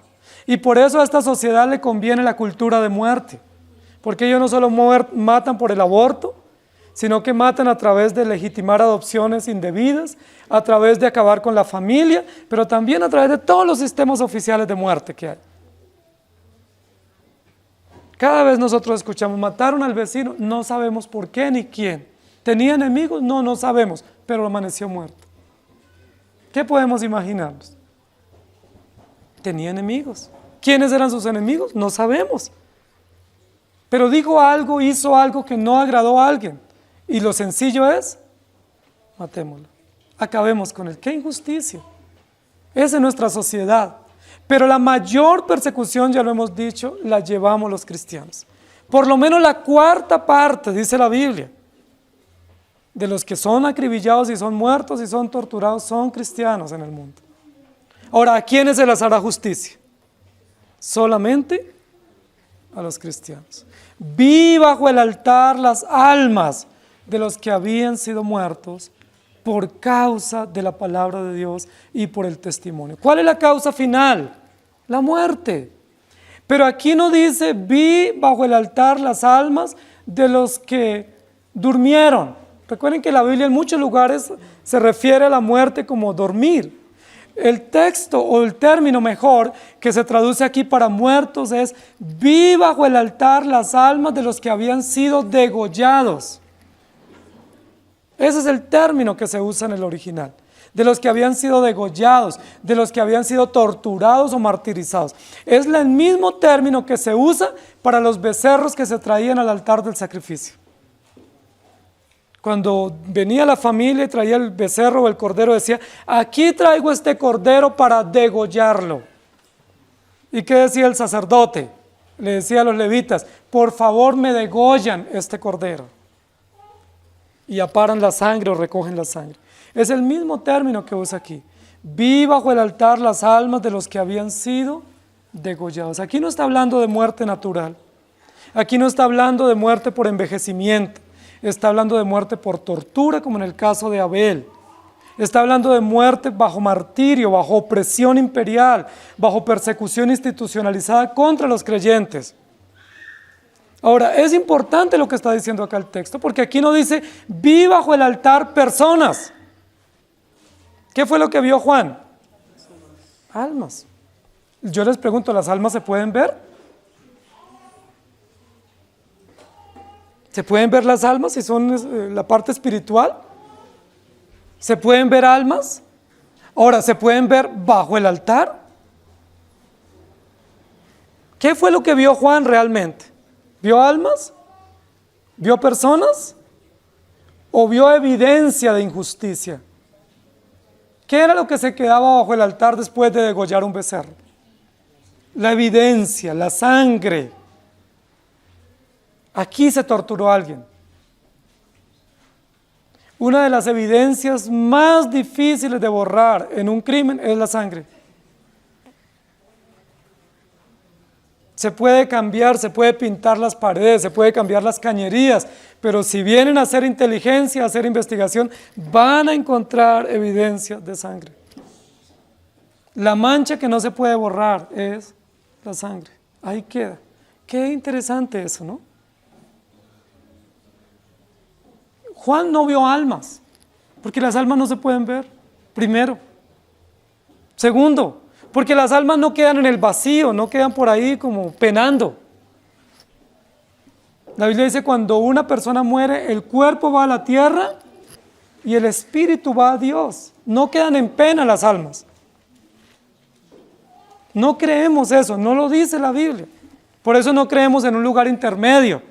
Y por eso a esta sociedad le conviene la cultura de muerte. Porque ellos no solo matan por el aborto, sino que matan a través de legitimar adopciones indebidas, a través de acabar con la familia, pero también a través de todos los sistemas oficiales de muerte que hay. Cada vez nosotros escuchamos, mataron al vecino, no sabemos por qué ni quién. ¿Tenía enemigos? No sabemos, pero amaneció muerto. ¿Qué podemos imaginarnos? Tenía enemigos. ¿Quiénes eran sus enemigos? No sabemos. Pero dijo algo, hizo algo que no agradó a alguien. Y lo sencillo es, matémoslo. Acabemos con él. ¡Qué injusticia! Esa es nuestra sociedad. Pero la mayor persecución, ya lo hemos dicho, la llevamos los cristianos. Por lo menos la cuarta parte, dice la Biblia, de los que son acribillados y son muertos y son torturados son cristianos en el mundo. Ahora, ¿a quiénes se les hará justicia? Solamente a los cristianos. Vi bajo el altar las almas de los que habían sido muertos por causa de la palabra de Dios y por el testimonio. ¿Cuál es la causa final? La muerte. Pero aquí no dice, vi bajo el altar las almas de los que durmieron. Recuerden que la Biblia en muchos lugares se refiere a la muerte como dormir. El texto o el término mejor que se traduce aquí para muertos es: vi bajo el altar las almas de los que habían sido degollados. Ese es el término que se usa en el original. De los que habían sido degollados, de los que habían sido torturados o martirizados. Es el mismo término que se usa para los becerros que se traían al altar del sacrificio. Cuando venía la familia y traía el becerro o el cordero, decía: aquí traigo este cordero para degollarlo. ¿Y qué decía el sacerdote? Le decía a los levitas: por favor me degollan este cordero. Y aparan la sangre o recogen la sangre. Es el mismo término que usa aquí. Vi bajo el altar las almas de los que habían sido degollados. Aquí no está hablando de muerte natural. Aquí no está hablando de muerte por envejecimiento. Está hablando de muerte por tortura, como en el caso de Abel. Está hablando de muerte bajo martirio, bajo opresión imperial, bajo persecución institucionalizada contra los creyentes. Ahora, es importante lo que está diciendo acá el texto, porque aquí no dice: vi bajo el altar personas. ¿Qué fue lo que vio Juan? Almas. Yo les pregunto, ¿las almas se pueden ver? ¿Se pueden ver las almas si son la parte espiritual? ¿Se pueden ver almas? Ahora, ¿se pueden ver bajo el altar? ¿Qué fue lo que vio Juan realmente? ¿Vio almas? ¿Vio personas? ¿O vio evidencia de injusticia? ¿Qué era lo que se quedaba bajo el altar después de degollar un becerro? La evidencia, la sangre. Aquí se torturó a alguien. Una de las evidencias más difíciles de borrar en un crimen es la sangre. Se puede cambiar, se puede pintar las paredes, se puede cambiar las cañerías, pero si vienen a hacer inteligencia, a hacer investigación, van a encontrar evidencia de sangre. La mancha que no se puede borrar es la sangre. Ahí queda. Qué interesante eso, ¿no? Juan no vio almas, porque las almas no se pueden ver, primero. Segundo, porque las almas no quedan en el vacío, no quedan por ahí como penando. La Biblia dice: cuando una persona muere, el cuerpo va a la tierra y el espíritu va a Dios. No quedan en pena las almas. No creemos eso, no lo dice la Biblia. Por eso no creemos en un lugar intermedio,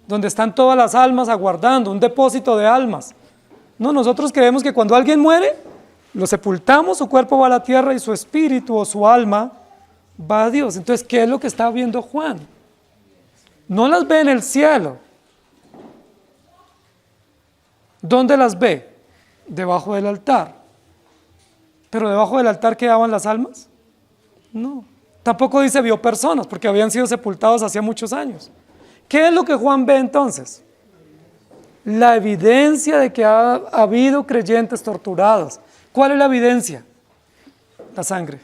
donde están todas las almas aguardando, un depósito de almas. No, nosotros creemos que cuando alguien muere, lo sepultamos, su cuerpo va a la tierra y su espíritu o su alma va a Dios. Entonces, ¿qué es lo que está viendo Juan? No las ve en el cielo. ¿Dónde las ve? Debajo del altar. ¿Pero debajo del altar quedaban las almas? No. Tampoco dice vio personas, porque habían sido sepultados hacía muchos años. ¿Qué es lo que Juan ve entonces? La evidencia de que ha habido creyentes torturados. ¿Cuál es la evidencia? La sangre.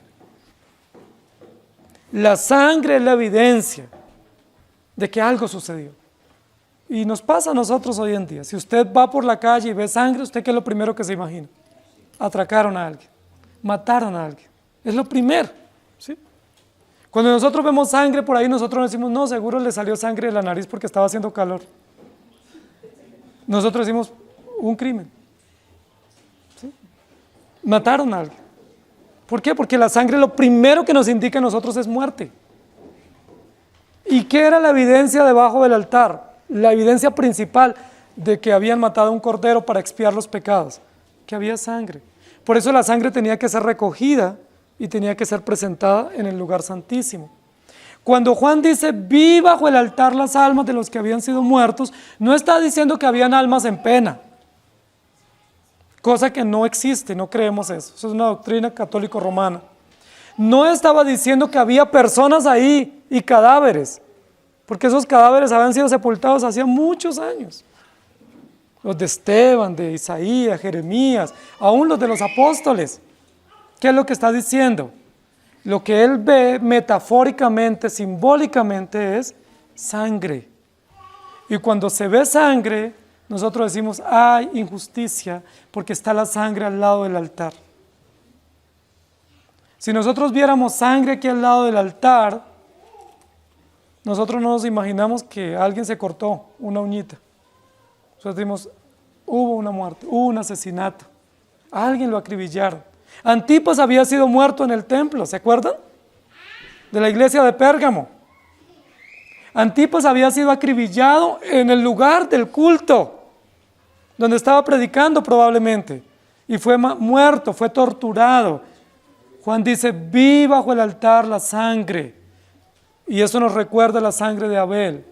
La sangre es la evidencia de que algo sucedió. Y nos pasa a nosotros hoy en día. Si usted va por la calle y ve sangre, ¿usted qué es lo primero que se imagina? Atracaron a alguien, mataron a alguien. Es lo primero, ¿sí? Cuando nosotros vemos sangre por ahí, nosotros decimos: no, seguro le salió sangre de la nariz porque estaba haciendo calor. Nosotros decimos: un crimen. ¿Sí? Mataron a alguien. ¿Por qué? Porque la sangre lo primero que nos indica a nosotros es muerte. ¿Y qué era la evidencia debajo del altar? La evidencia principal de que habían matado a un cordero para expiar los pecados. Que había sangre. Por eso la sangre tenía que ser recogida y tenía que ser presentada en el lugar santísimo. Cuando Juan dice: vi bajo el altar las almas de los que habían sido muertos, no está diciendo que habían almas en pena, cosa que no existe, no creemos eso. Eso es una doctrina católico-romana. No estaba diciendo que había personas ahí y cadáveres, porque esos cadáveres habían sido sepultados hacía muchos años. Los de Esteban, de Isaías, Jeremías, aún los de los apóstoles. ¿Qué es lo que está diciendo? Lo que él ve metafóricamente, simbólicamente, es sangre. Y cuando se ve sangre, nosotros decimos: hay injusticia, porque está la sangre al lado del altar. Si nosotros viéramos sangre aquí al lado del altar, nosotros no nos imaginamos que alguien se cortó una uñita. Nosotros decimos, hubo una muerte, hubo un asesinato, a alguien lo acribillaron. Antipas había sido muerto en el templo, ¿se acuerdan? De la iglesia de Pérgamo. Antipas había sido acribillado en el lugar del culto, donde estaba predicando probablemente, y fue muerto, fue torturado. Juan dice, vi bajo el altar la sangre, y eso nos recuerda la sangre de Abel,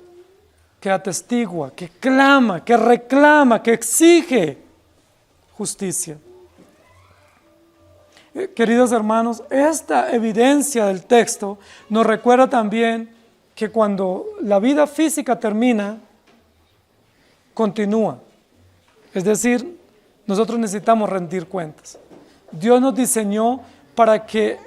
que atestigua, que clama, que reclama, que exige justicia. Queridos hermanos, esta evidencia del texto nos recuerda también que cuando la vida física termina, continúa. Es decir, nosotros necesitamos rendir cuentas. Dios nos diseñó para que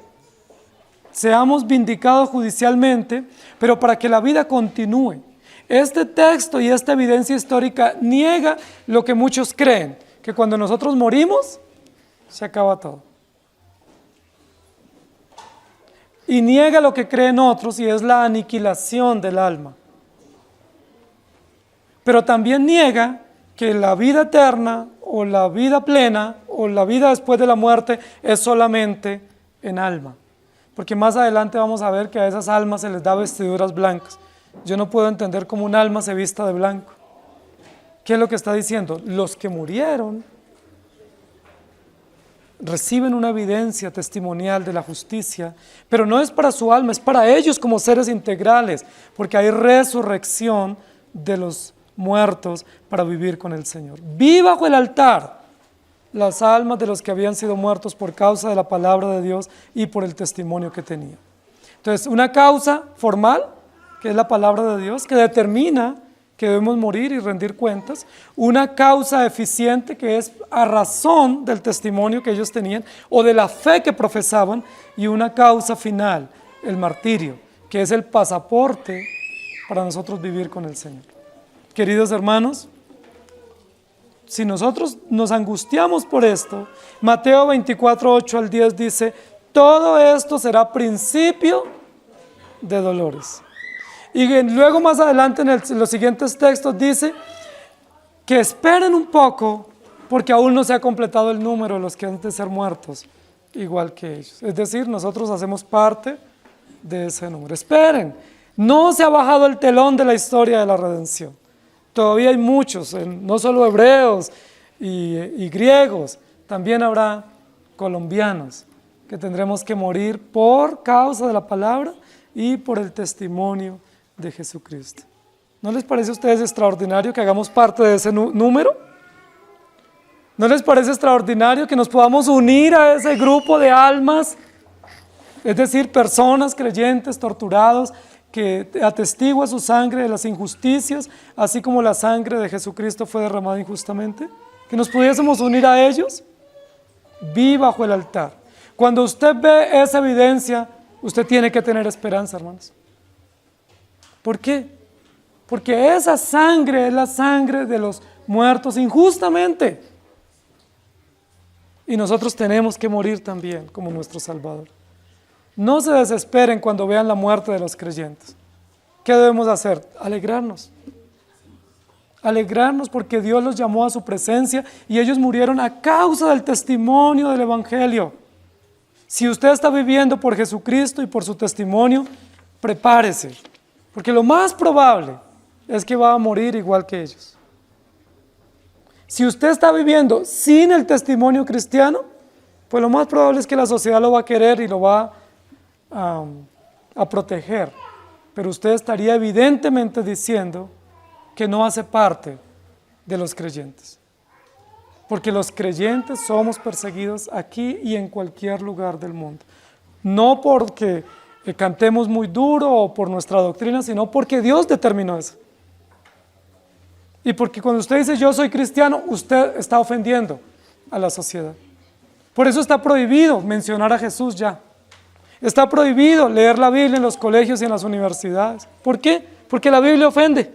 seamos vindicados judicialmente, pero para que la vida continúe. Este texto y esta evidencia histórica niega lo que muchos creen, que cuando nosotros morimos, se acaba todo. Y niega lo que creen otros, y es la aniquilación del alma. Pero también niega que la vida eterna, o la vida plena, o la vida después de la muerte, es solamente en alma. Porque más adelante vamos a ver que a esas almas se les da vestiduras blancas. Yo no puedo entender cómo un alma se vista de blanco. ¿Qué es lo que está diciendo? Los que murieron reciben una evidencia testimonial de la justicia, pero no es para su alma, es para ellos como seres integrales, porque hay resurrección de los muertos para vivir con el Señor. Vi bajo el altar las almas de los que habían sido muertos por causa de la palabra de Dios y por el testimonio que tenían. Entonces, una causa formal, que es la palabra de Dios, que determina que debemos morir y rendir cuentas, una causa eficiente que es a razón del testimonio que ellos tenían o de la fe que profesaban, y una causa final, el martirio, que es el pasaporte para nosotros vivir con el Señor. Queridos hermanos, si nosotros nos angustiamos por esto, Mateo 24, 8 al 10 dice, todo esto será principio de dolores. Y luego más adelante en los siguientes textos dice que esperen un poco porque aún no se ha completado el número de los que han de ser muertos, igual que ellos. Es decir, nosotros hacemos parte de ese número. Esperen, no se ha bajado el telón de la historia de la redención. Todavía hay muchos, no solo hebreos y griegos, también habrá colombianos que tendremos que morir por causa de la palabra y por el testimonio de Jesucristo. ¿No les parece a ustedes extraordinario que hagamos parte de ese número? ¿No les parece extraordinario que nos podamos unir a ese grupo de almas? Es decir, personas creyentes, torturados, que atestigua su sangre de las injusticias, así como la sangre de Jesucristo fue derramada injustamente. Que nos pudiésemos unir a ellos. Vi bajo el altar. Cuando usted ve esa evidencia, usted tiene que tener esperanza, hermanos. ¿Por qué? Porque esa sangre es la sangre de los muertos injustamente. Y nosotros tenemos que morir también como nuestro Salvador. No se desesperen cuando vean la muerte de los creyentes. ¿Qué debemos hacer? Alegrarnos. Alegrarnos porque Dios los llamó a su presencia y ellos murieron a causa del testimonio del Evangelio. Si usted está viviendo por Jesucristo y por su testimonio, prepárese. Porque lo más probable es que va a morir igual que ellos. Si usted está viviendo sin el testimonio cristiano, pues lo más probable es que la sociedad lo va a querer y lo va a proteger. Pero usted estaría evidentemente diciendo que no hace parte de los creyentes. Porque los creyentes somos perseguidos aquí y en cualquier lugar del mundo. No porque cantemos muy duro o por nuestra doctrina, sino porque Dios determinó eso. Y porque cuando usted dice yo soy cristiano, usted está ofendiendo a la sociedad. Por eso está prohibido mencionar a Jesús ya. Está prohibido leer la Biblia en los colegios y en las universidades. ¿Por qué? Porque la Biblia ofende.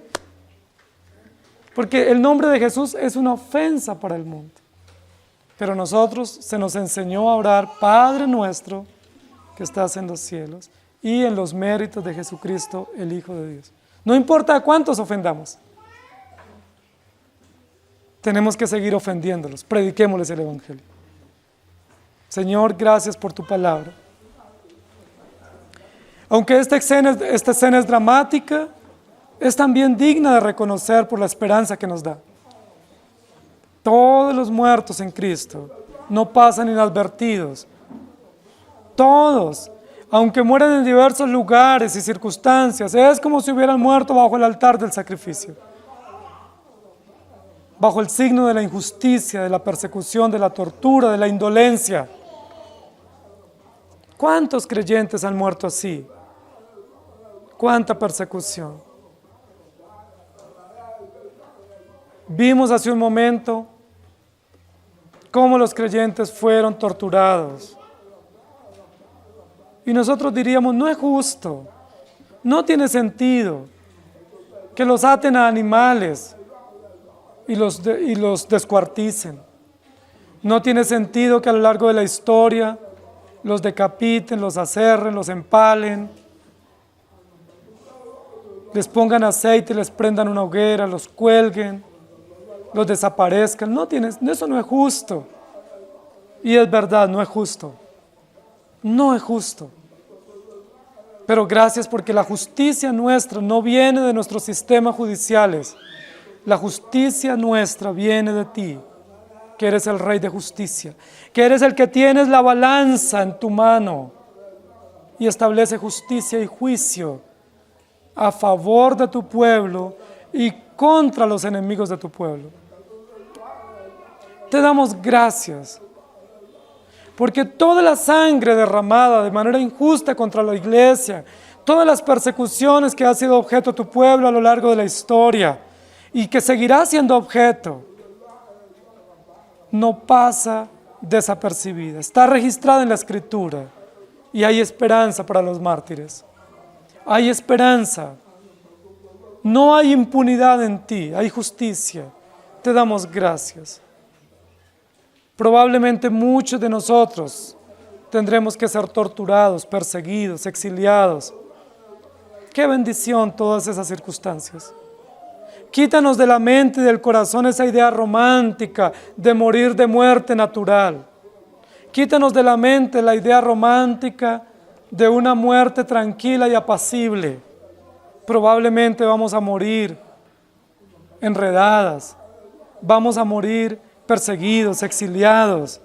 Porque el nombre de Jesús es una ofensa para el mundo. Pero nosotros se nos enseñó a orar, Padre nuestro, que estás en los cielos y en los méritos de Jesucristo, el Hijo de Dios. No importa a cuántos ofendamos. Tenemos que seguir ofendiéndolos. Prediquémosles el Evangelio. Señor, gracias por tu palabra. Aunque esta escena es dramática, es también digna de reconocer por la esperanza que nos da. Todos los muertos en Cristo no pasan inadvertidos. Todos, aunque mueran en diversos lugares y circunstancias, es como si hubieran muerto bajo el altar del sacrificio, bajo el signo de la injusticia, de la persecución, de la tortura, de la indolencia. ¿Cuántos creyentes han muerto así? ¿Cuánta persecución? Vimos hace un momento cómo los creyentes fueron torturados. Y nosotros diríamos, no es justo, no tiene sentido que los aten a animales y los descuarticen. No tiene sentido que a lo largo de la historia los decapiten, los aserren, los empalen, les pongan aceite, les prendan una hoguera, los cuelguen, los desaparezcan. Eso no es justo. Y es verdad, no es justo. No es justo. Pero gracias porque la justicia nuestra no viene de nuestros sistemas judiciales. La justicia nuestra viene de ti, que eres el Rey de justicia, que eres el que tienes la balanza en tu mano y establece justicia y juicio a favor de tu pueblo y contra los enemigos de tu pueblo. Te damos gracias, porque toda la sangre derramada de manera injusta contra la iglesia, todas las persecuciones que ha sido objeto tu pueblo a lo largo de la historia y que seguirá siendo objeto, no pasa desapercibida, está registrada en la Escritura y hay esperanza para los mártires. Hay esperanza, no hay impunidad en ti, hay justicia. Te damos gracias. Probablemente muchos de nosotros tendremos que ser torturados, perseguidos, exiliados. Qué bendición todas esas circunstancias. Quítanos de la mente y del corazón esa idea romántica de morir de muerte natural. Quítanos de la mente la idea romántica de una muerte tranquila y apacible. Probablemente vamos a morir enredadas, vamos a morir perseguidos, exiliados.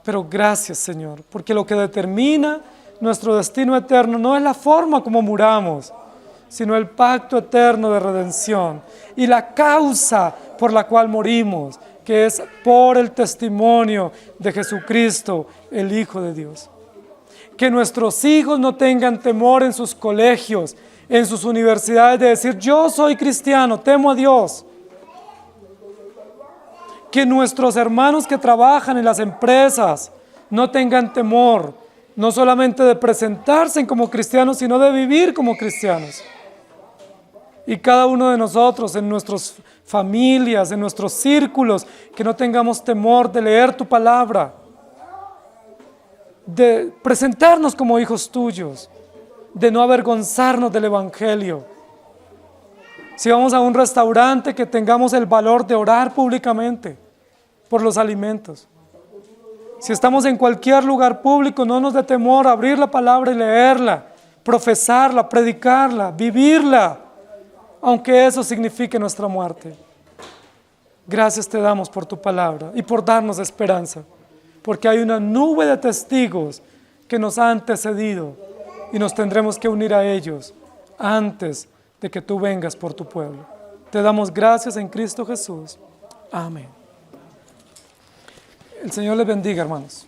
Pero gracias, Señor, porque lo que determina nuestro destino eterno no es la forma como muramos, sino el pacto eterno de redención y la causa por la cual morimos, que es por el testimonio de Jesucristo, el Hijo de Dios. Que nuestros hijos no tengan temor en sus colegios, en sus universidades, de decir, yo soy cristiano, temo a Dios. Que nuestros hermanos que trabajan en las empresas no tengan temor, no solamente de presentarse como cristianos, sino de vivir como cristianos. Y cada uno de nosotros, en nuestras familias, en nuestros círculos, que no tengamos temor de leer tu palabra, de presentarnos como hijos tuyos, de no avergonzarnos del Evangelio. Si vamos a un restaurante, que tengamos el valor de orar públicamente por los alimentos. Si estamos en cualquier lugar público, no nos dé temor abrir la palabra y leerla, profesarla, predicarla, vivirla, aunque eso signifique nuestra muerte. Gracias te damos por tu palabra y por darnos esperanza, porque hay una nube de testigos que nos ha antecedido y nos tendremos que unir a ellos antes de que tú vengas por tu pueblo. Te damos gracias en Cristo Jesús. Amén. El Señor les bendiga, hermanos.